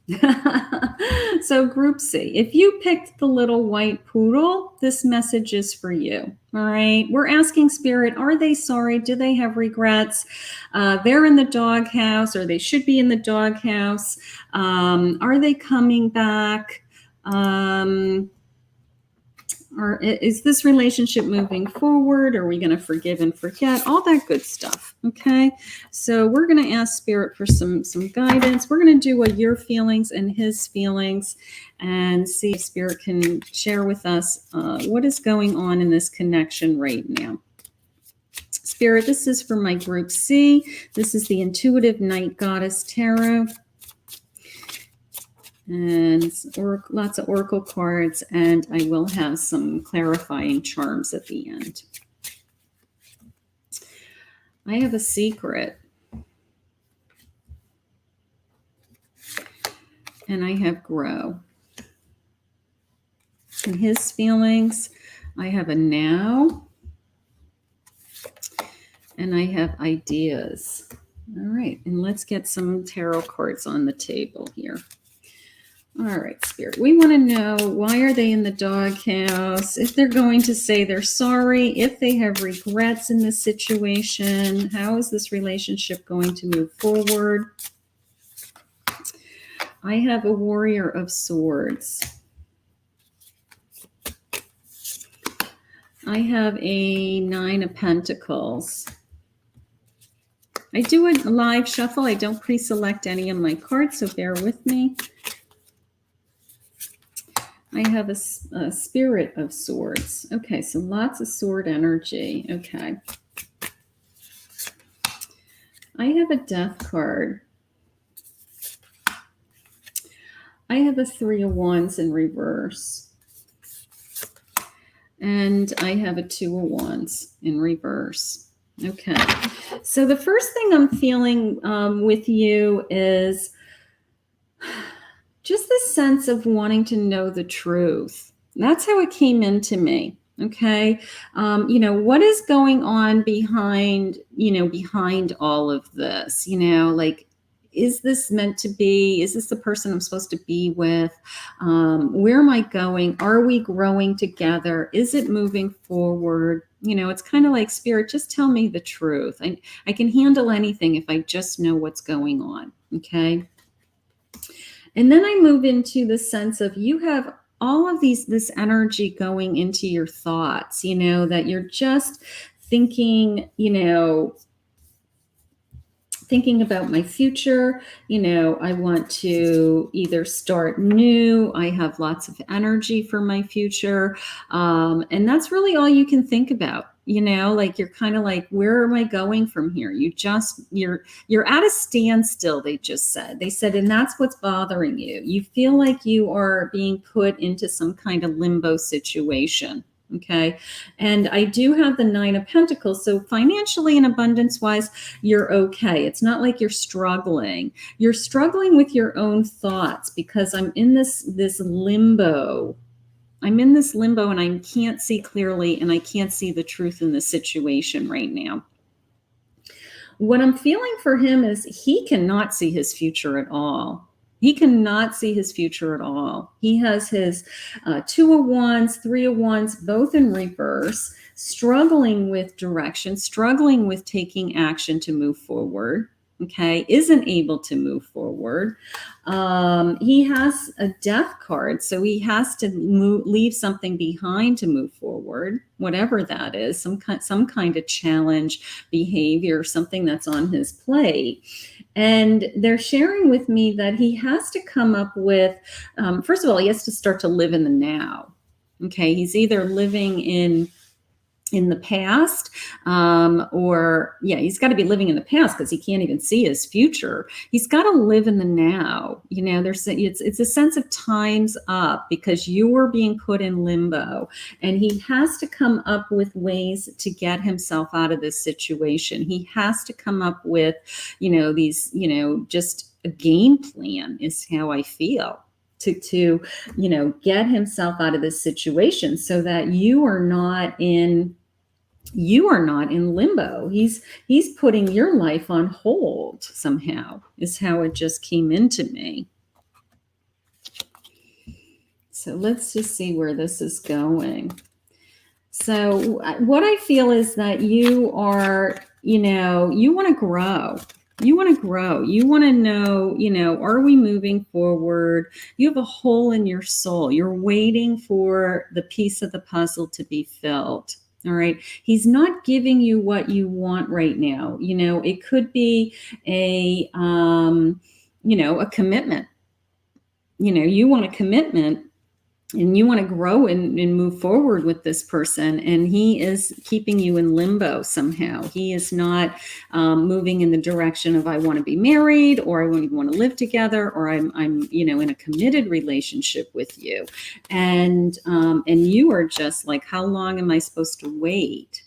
A: So Group C, if you picked the little white poodle, this message is for you. All right. We're asking Spirit, are they sorry? Do they have regrets? They're in the doghouse, or they should be in the doghouse. Are they coming back? Or is this relationship moving forward? Are we going to forgive and forget? All that good stuff. Okay. So we're going to ask Spirit for some guidance. We're going to do your feelings and his feelings and see if Spirit can share with us what is going on in this connection right now. Spirit, this is for my Group C. This is the Intuitive Night Goddess Tarot. And lots of oracle cards, and I will have some clarifying charms at the end. I have a secret. And I have grow. And his feelings, I have a now. And I have ideas. All right, and let's get some tarot cards on the table here. All right, Spirit, we want to know, why are they in the doghouse? If they're going to say they're sorry, if they have regrets in this situation, how is this relationship going to move forward? I have a Warrior of Swords. I have a Nine of Pentacles. I do a live shuffle. I don't pre-select any of my cards, so bear with me. I have a Spirit of Swords. Okay, so lots of sword energy. Okay. I have a Death card. I have a Three of Wands in reverse. And I have a Two of Wands in reverse. Okay. So the first thing I'm feeling with you is just this sense of wanting to know the truth. That's how it came into me. Okay. What is going on behind all of this? Like, is this meant to be? Is this the person I'm supposed to be with? Where am I going? Are we growing together? Is it moving forward? It's kind of like, Spirit, just tell me the truth. I can handle anything if I just know what's going on. Okay. And then I move into the sense of, you have all of this energy going into your thoughts, that you're just thinking, thinking about my future. I want to either start new. I have lots of energy for my future. And that's really all you can think about. Like, you're kind of like, where am I going from here? You're at a standstill. They said, and that's what's bothering you. You feel like you are being put into some kind of limbo situation. Okay. And I do have the Nine of Pentacles. So financially and abundance wise, you're okay. It's not like you're struggling. You're struggling with your own thoughts, because I'm in this limbo. I'm in this limbo, and I can't see clearly, and I can't see the truth in this situation right now. What I'm feeling for him is he cannot see his future at all. He cannot see his future at all. He has his 2 of Wands, 3 of Wands, both in reverse, struggling with direction, struggling with taking action to move forward. Okay, isn't able to move forward. He has a death card, so he has to leave something behind to move forward, whatever that is, some kind of challenge behavior, something that's on his plate. And they're sharing with me that he has to come up with, first of all, he has to start to live in the now. Okay, he's either living in the past, he's got to be living in the past because he can't even see his future. He's got to live in the now. You know, it's a sense of time's up because you were being put in limbo, and he has to come up with ways to get himself out of this situation. He has to come up with, just a game plan is how I feel. To get himself out of this situation so that you are not in limbo. He's putting your life on hold somehow, is how it just came into me. So let's just see where this is going. So what I feel is that you are, you want to grow. You want to grow. You want to know, are we moving forward? You have a hole in your soul. You're waiting for the piece of the puzzle to be filled. All right. He's not giving you what you want right now. It could be a commitment. You want a commitment. And you want to grow and move forward with this person, and he is keeping you in limbo somehow. He is not moving in the direction of I want to be married, or I want to live together, or I'm in a committed relationship with you, and you are just like, how long am I supposed to wait?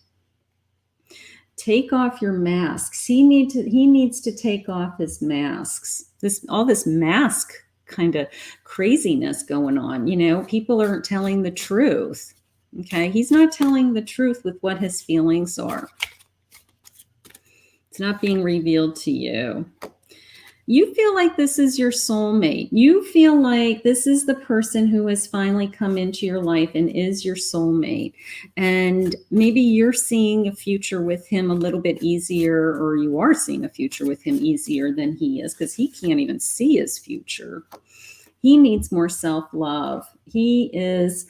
A: Take off your masks. He needs to take off his masks. All this mask kind of craziness going on. People aren't telling the truth. Okay. He's not telling the truth with what his feelings are. It's not being revealed to you. You feel like this is your soulmate. You feel like this is the person who has finally come into your life and is your soulmate. And maybe you're seeing a future with him a little bit easier, or you are seeing a future with him easier than he is, because he can't even see his future. He needs more self-love. He is,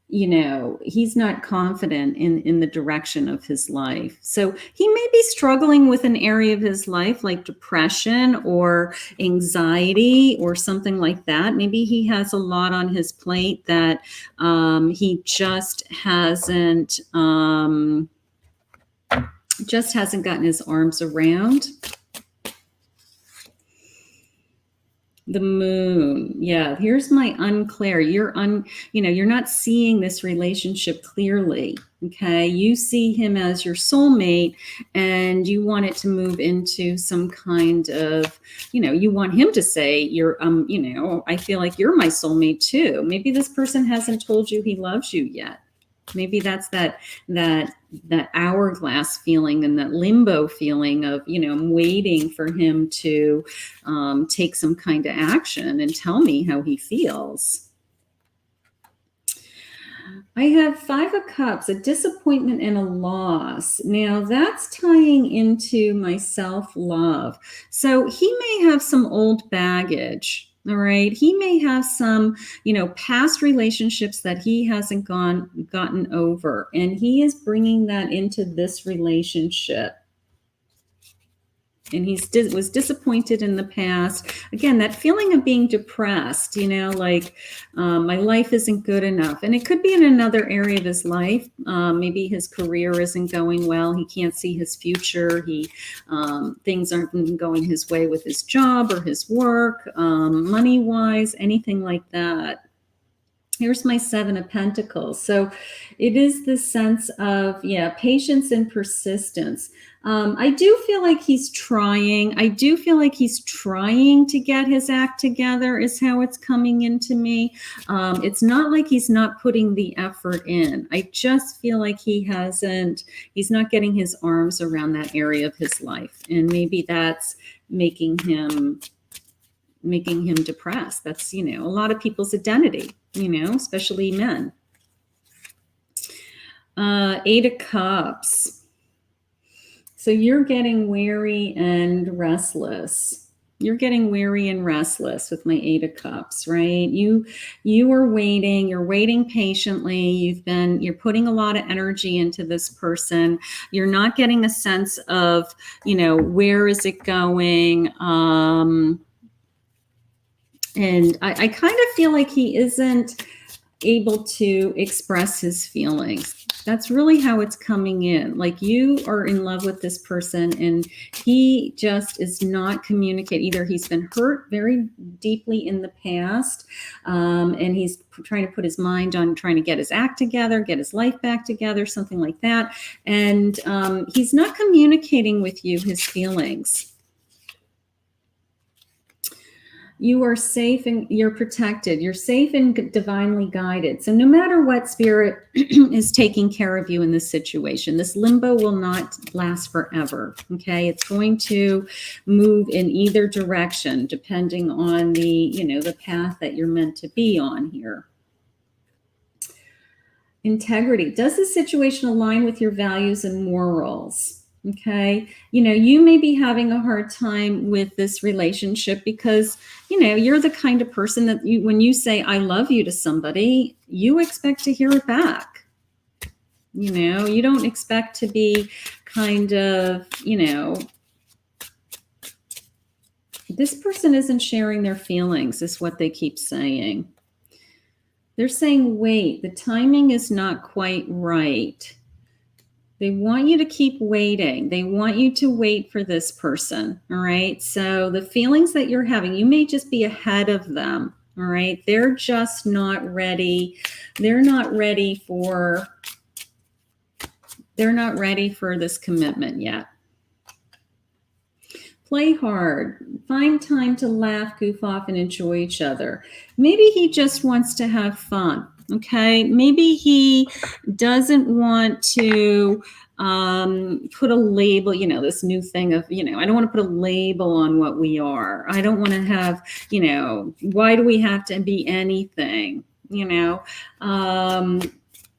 A: he's not confident in the direction of his life. So he may be struggling with an area of his life like depression or anxiety or something like that. Maybe he has a lot on his plate that he just hasn't gotten his arms around. The moon. Yeah. Here's my unclear. You're not seeing this relationship clearly. Okay. You see him as your soulmate, and you want it to move into some kind of, you want him to say I feel like you're my soulmate too. Maybe this person hasn't told you he loves you yet. Maybe that's that hourglass feeling and that limbo feeling of, I'm waiting for him to take some kind of action and tell me how he feels. I have 5 of Cups, a disappointment and a loss. Now that's tying into my self-love. So he may have some old baggage. All right. He may have some, past relationships that he hasn't gotten over, and he is bringing that into this relationship. And he was disappointed in the past. Again, that feeling of being depressed, my life isn't good enough. And it could be in another area of his life. Maybe his career isn't going well. He can't see his future. Things aren't going his way with his job or his work, money-wise, anything like that. Here's my 7 of Pentacles. So it is this sense of, patience and persistence. I do feel like he's trying. I do feel like he's trying to get his act together is how it's coming into me. It's not like he's not putting the effort in. I just feel like he's not getting his arms around that area of his life. And maybe that's making him making him depressed. That's, a lot of people's identity, especially men. Eight of Cups. So you're getting weary and restless. You're getting weary and restless with my Eight of Cups, right? You are waiting. You're waiting patiently. You're putting a lot of energy into this person. You're not getting a sense of, where is it going? And I kind of feel like he isn't able to express his feelings. That's really how it's coming in. Like, you are in love with this person and he just is not communicating. Either he's been hurt very deeply in the past, and he's trying to put his mind on trying to get his act together, get his life back together, something like that. And he's not communicating with you his feelings. You are safe and you're protected. You're safe and divinely guided. So no matter what, Spirit is taking care of you in this situation. This limbo will not last forever. Okay. It's going to move in either direction, depending on the path that you're meant to be on here. Integrity. Does the situation align with your values and morals? Okay. You may be having a hard time with this relationship because, you're the kind of person that when you say, I love you to somebody, you expect to hear it back. You don't expect to be kind of, this person isn't sharing their feelings, is what they keep saying. They're saying, wait, the timing is not quite right. They want you to keep waiting. They want you to wait for this person. All right. So the feelings that you're having, you may just be ahead of them. All right. They're just not ready. They're not ready for this commitment yet. Play hard. Find time to laugh, goof off, and enjoy each other. Maybe he just wants to have fun. Okay, maybe he doesn't want to put a label, this new thing of, I don't want to put a label on what we are. I don't want to have, why do we have to be anything?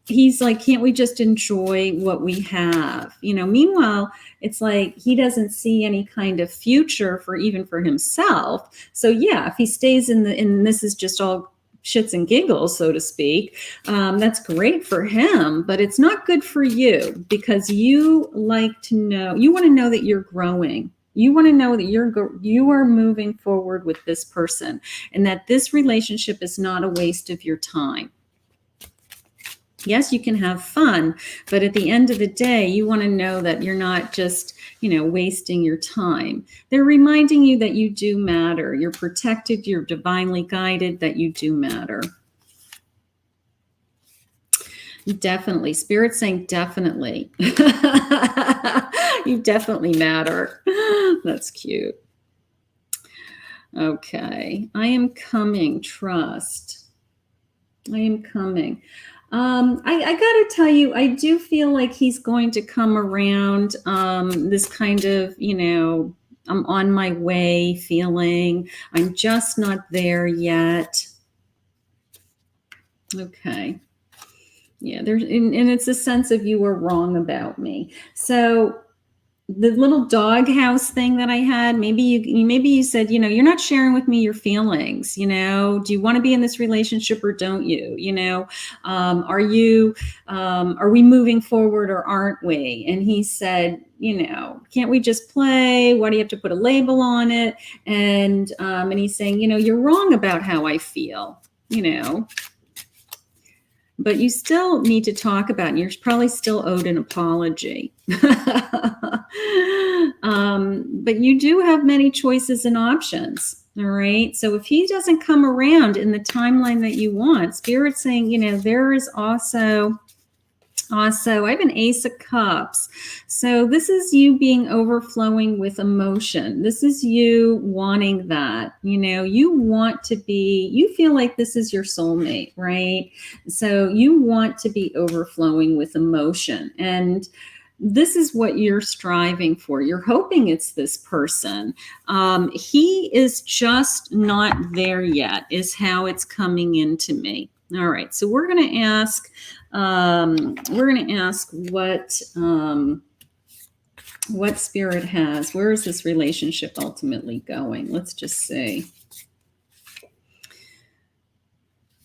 A: He's like, can't we just enjoy what we have? Meanwhile, it's like he doesn't see any kind of future for himself. So yeah, if he stays in this is just all shits and giggles, so to speak, that's great for him, but it's not good for you because you want to know that you're growing. You want to know that you are moving forward with this person and that this relationship is not a waste of your time. Yes, you can have fun, but at the end of the day, you want to know that you're not just, wasting your time. They're reminding you that you do matter. You're protected. You're divinely guided, that you do matter. Definitely. Spirit's saying definitely. You definitely matter. That's cute. Okay. I am coming. Trust. I am coming. I gotta tell you, I do feel like he's going to come around, this kind of, I'm on my way feeling. I'm just not there yet. Okay. Yeah, and it's a sense of you were wrong about me. So the little doghouse thing that I had, maybe you said, you're not sharing with me your feelings. Do you want to be in this relationship or don't you? Are we moving forward or aren't we? And he said, can't we just play? Why do you have to put a label on it? And he's saying, you're wrong about how I feel, but you still need to talk about it. You're probably still owed an apology. But you do have many choices and options. All right. So if he doesn't come around in the timeline that you want, Spirit's saying, there is also, I have an Ace of Cups. So this is you being overflowing with emotion. This is you wanting that, you want to be, you feel like this is your soulmate, right? So you want to be overflowing with emotion. And This is what you're striving for. You're hoping it's this person. He is just not there yet, is how it's coming into me. All right, so we're going to ask. What spirit has. Where is this relationship ultimately going? Let's just see.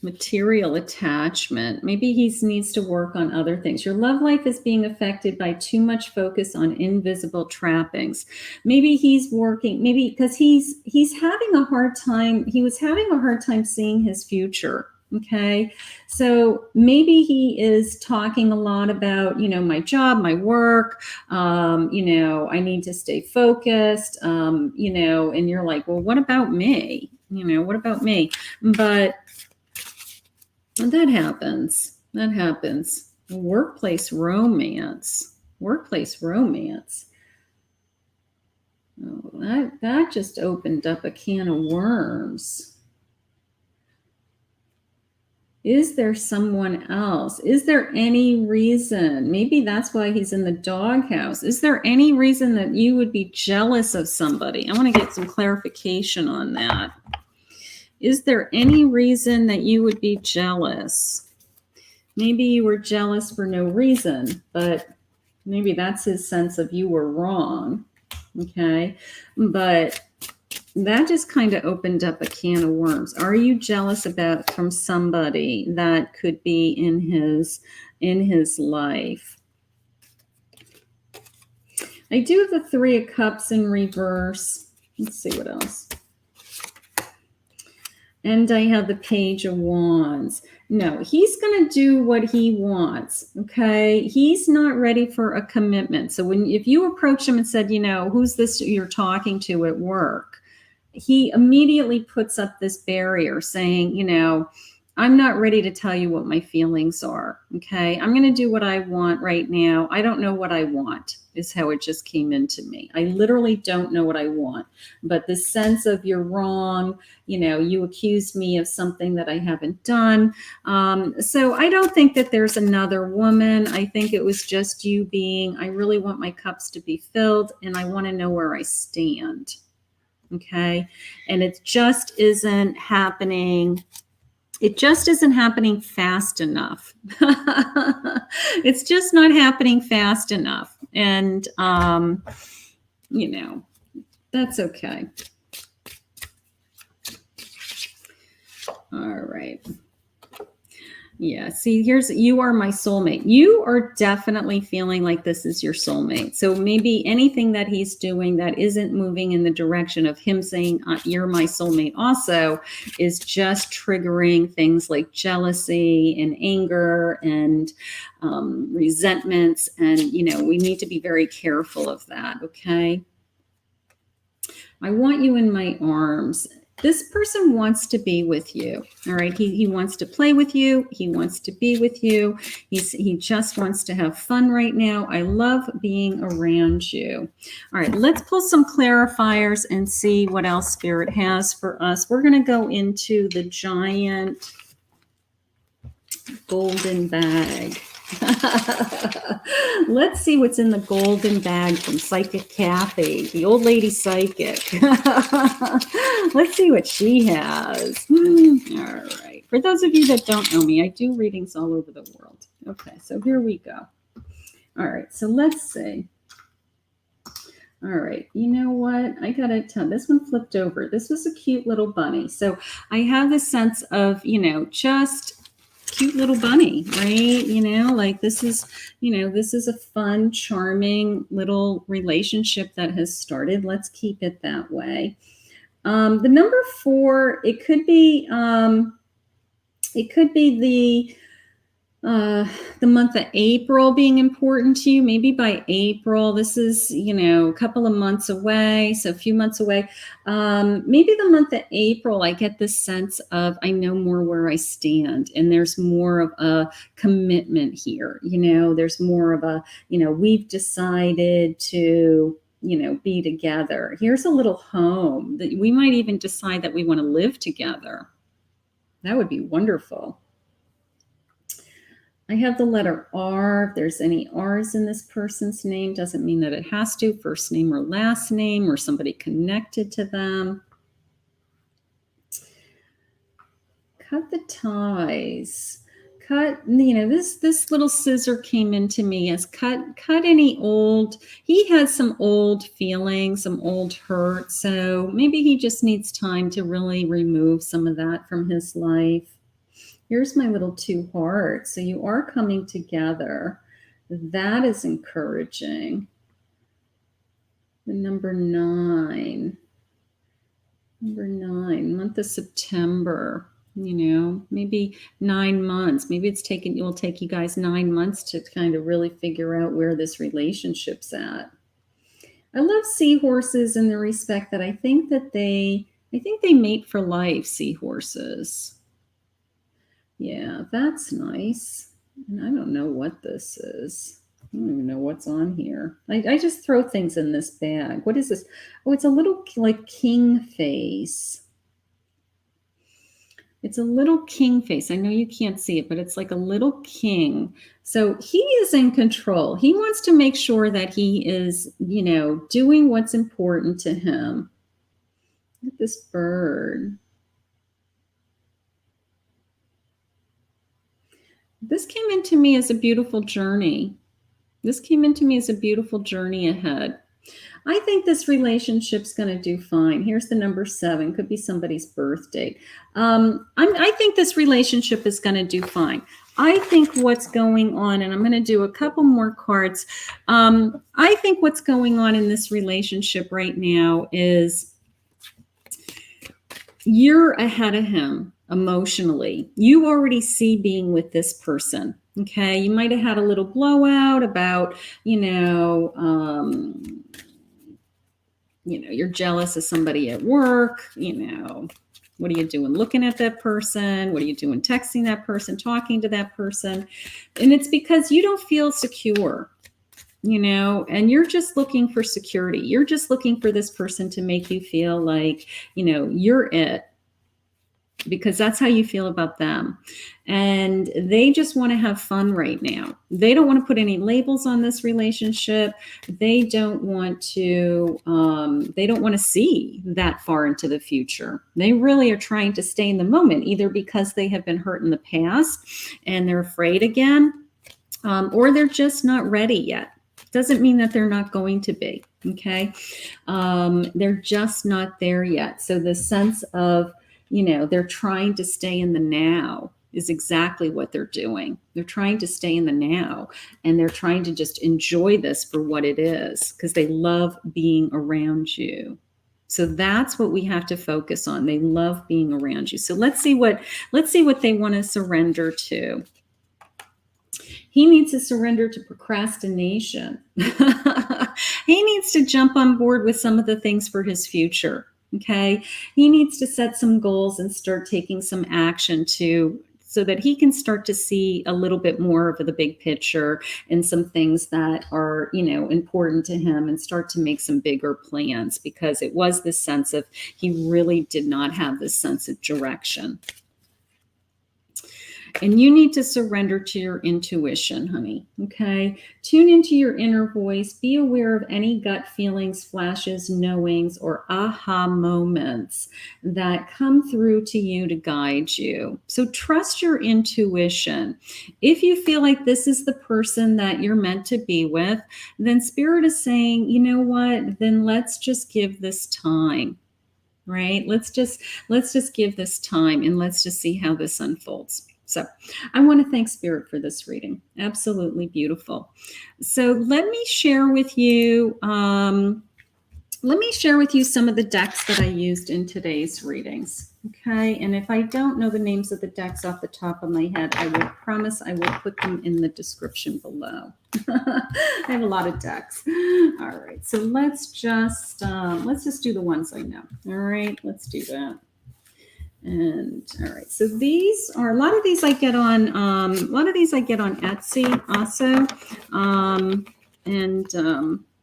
A: Material attachment. Maybe he needs to work on other things. Your love life is being affected by too much focus on invisible trappings. Maybe he's working, maybe because he's having a hard time. He was having a hard time seeing his future. Okay. So maybe he is talking a lot about, my job, my work, I need to stay focused, and you're like, well, what about me? What about me? But that happens. Workplace romance. Oh, that just opened up a can of worms. Is there someone else? Is there any reason? Maybe that's why he's in the doghouse. Is there any reason that you would be jealous of somebody? I want to get some clarification on that. Is there any reason that you would be jealous? Maybe you were jealous for no reason, but maybe that's his sense of you were wrong. Okay. But that just kind of opened up a can of worms. Are you jealous from somebody that could be in his life? I do have the 3 of Cups in reverse. Let's see what else. And I have the Page of Wands. No, he's going to do what he wants, okay? He's not ready for a commitment. So if you approach him and said, who's this you're talking to at work? He immediately puts up this barrier saying, I'm not ready to tell you what my feelings are, okay? I'm going to do what I want right now. I don't know what I want is how it just came into me. I literally don't know what I want. But the sense of you're wrong, you accused me of something that I haven't done. So I don't think that there's another woman. I think it was just you being, I really want my cups to be filled and I want to know where I stand. Okay. And it just isn't happening. It just isn't happening fast enough. It's just not happening fast enough. And, that's okay. All right. Yeah, see, you are my soulmate. You are definitely feeling like this is your soulmate. So maybe anything that he's doing that isn't moving in the direction of him saying, you're my soulmate also, is just triggering things like jealousy and anger and resentments. And, we need to be very careful of that, okay? I want you in my arms. This person wants to be with you. All right. He wants to play with you. He wants to be with you. He just wants to have fun right now. I love being around you. All right. Let's pull some clarifiers and see what else Spirit has for us. We're going to go into the giant golden bag. Let's see what's in the golden bag from Psychic Kathy, the old lady psychic. Let's see what she has. All right. For those of you that don't know me, I do readings all over the world. Okay, so here we go. All right, so let's see. All right, you know what? I got to tell, this one flipped over. This was a cute little bunny. So I have this sense of, just cute little bunny, right? Like this is a fun, charming little relationship that has started. Let's keep it that way. The number 4, it could be the month of April being important to you. Maybe by April, this is, a couple of months away. So a few months away. Maybe the month of April, I get this sense of, I know more where I stand and there's more of a commitment here. There's more of a, we've decided to, be together. Here's a little home that we might even decide that we want to live together. That would be wonderful. I have the letter R. If there's any R's in this person's name, doesn't mean that it has to. First name or last name or somebody connected to them. Cut the ties. Cut, this little scissor came into me as cut any old, he has some old feelings, some old hurt. So maybe he just needs time to really remove some of that from his life. Here's my little 2 hearts. So you are coming together. That is encouraging. The number 9. Number 9, month of September. Maybe 9 months. Maybe it will take you guys 9 months to kind of really figure out where this relationship's at. I love seahorses in the respect that I think they mate for life, seahorses. Yeah, that's nice. And I don't know what this is. I don't even know what's on here. I just throw things in this bag. What is this? Oh, it's a little like king face. It's a little king face. I know you can't see it, but it's like a little king. So he is in control. He wants to make sure that he is, doing what's important to him. Look at this bird. This came into me as a beautiful journey. This came into me as a beautiful journey ahead. I think this relationship's going to do fine. Here's the number 7. Could be somebody's birth date. I think this relationship is going to do fine. I think what's going on, and I'm going to do a couple more cards. I think what's going on in this relationship right now is you're ahead of him emotionally. You already see being with this person. Okay. You might have had a little blowout about, you're jealous of somebody at work, what are you doing looking at that person? What are you doing texting that person, talking to that person? And it's because you don't feel secure, and you're just looking for security. You're just looking for this person to make you feel like, you're it. Because that's how you feel about them. And they just want to have fun right now. They don't want to put any labels on this relationship. They don't want to see that far into the future. They really are trying to stay in the moment, either because they have been hurt in the past and they're afraid again, or they're just not ready yet. Doesn't mean that they're not going to be, okay? They're just not there yet. So the sense of, they're trying to stay in the now is exactly what they're doing. They're trying to stay in the now, and they're trying to just enjoy this for what it is, because they love being around you. So that's what we have to focus on. They love being around you. So let's see what they want to surrender to. He needs to surrender to procrastination. He needs to jump on board with some of the things for his future. Okay. He needs to set some goals and start taking some action so that he can start to see a little bit more of the big picture and some things that are, important to him, and start to make some bigger plans, because it was this sense of, he really did not have this sense of direction. And you need to surrender to your intuition, honey, okay? Tune into your inner voice. Be aware of any gut feelings, flashes, knowings, or aha moments that come through to you to guide you. So trust your intuition. If you feel like this is the person that you're meant to be with, then Spirit is saying, you know what? Then let's just give this time, right? Let's just give this time, and let's just see how this unfolds. So I want to thank Spirit for this reading. Absolutely beautiful. So let me share with you some of the decks that I used in today's readings. Okay. And if I don't know the names of the decks off the top of my head, I will promise I will put them in the description below. I have a lot of decks. All right. So let's just do the ones I know. All right. Let's do that. And all right, so these are a lot of these I get on Etsy also,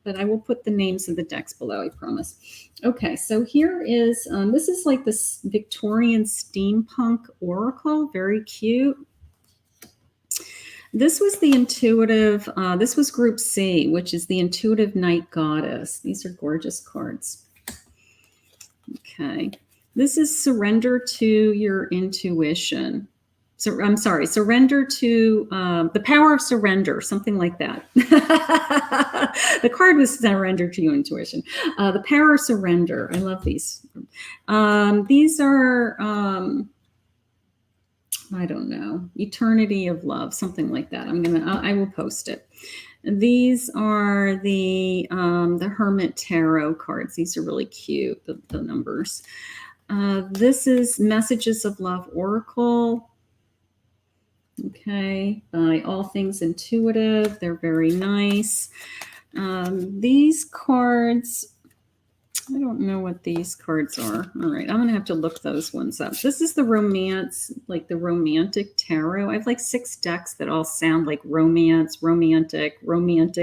A: but I will put the names of the decks below, I promise. Okay, so here is this is like this Victorian Steampunk Oracle, very cute. This was the intuitive, this was group C, which is the intuitive night goddess. These are gorgeous cards. Okay. This is surrender to your intuition. So I'm sorry, surrender to the power of surrender, something like that. The card was surrender to your intuition. The power of surrender. I love these. These are, I don't know, eternity of love, something like that. I will post it. These are the Hermit Tarot cards. These are really cute, the numbers. This is Messages of Love Oracle. Okay, by All Things Intuitive. They're very nice. These cards, I don't know what these cards are. All right, I'm going to have to look those ones up. This is the romance, like the romantic tarot. I have like 6 decks that all sound like romance, romantic, romance.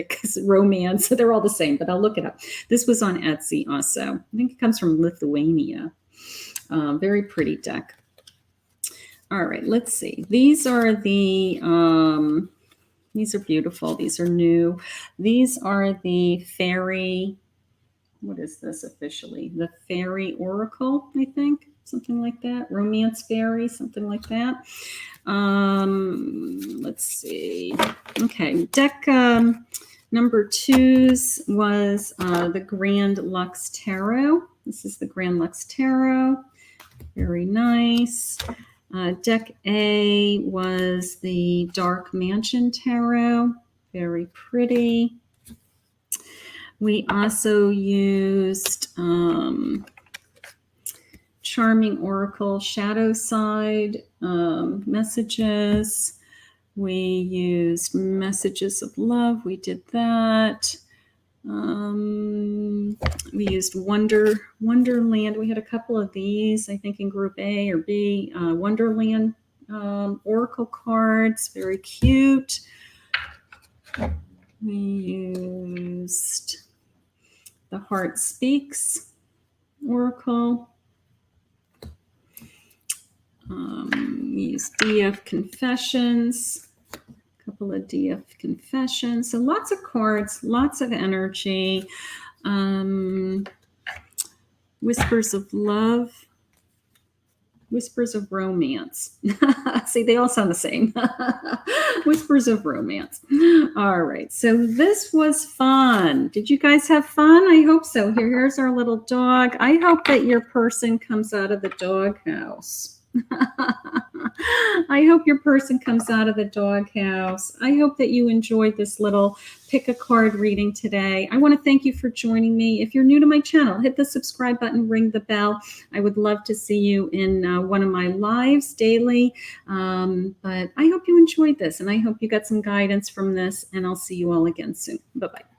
A: They're all the same, but I'll look it up. This was on Etsy also. I think it comes from Lithuania. Very pretty deck. All right, let's see. These are the, these are beautiful. These are new. These are the Faery, what is this officially? The Faery Oracle, I think, something like that. Romance Fairy, something like that. Let's see. Okay, deck number 2's was the Grand Luxe Tarot. This is the Grand Luxe Tarot. Very nice. Deck A was the Dark Mansion Tarot. Very pretty. We also used Charming Oracle Shadow Side messages. We used Messages of Love. We did that. We used Wonderland. We had a couple of these, I think, in Group A or B. Wonderland Oracle cards. Very cute. We used the Heart Speaks Oracle. We used DF Confessions, a couple of DF Confessions. So lots of cards, lots of energy. Whispers of Love, Whispers of Romance. See, they all sound the same. Whispers of Romance. All right, so this was fun. Did you guys have fun? I hope so. Here's our little dog. I hope that your person comes out of the doghouse. I hope your person comes out of the doghouse. I hope that you enjoyed this little pick a card reading today. I want to thank you for joining me. If you're new to my channel, hit the subscribe button, ring the bell. I would love to see you in one of my lives daily. But I hope you enjoyed this, and I hope you got some guidance from this, and I'll see you all again soon. Bye-bye.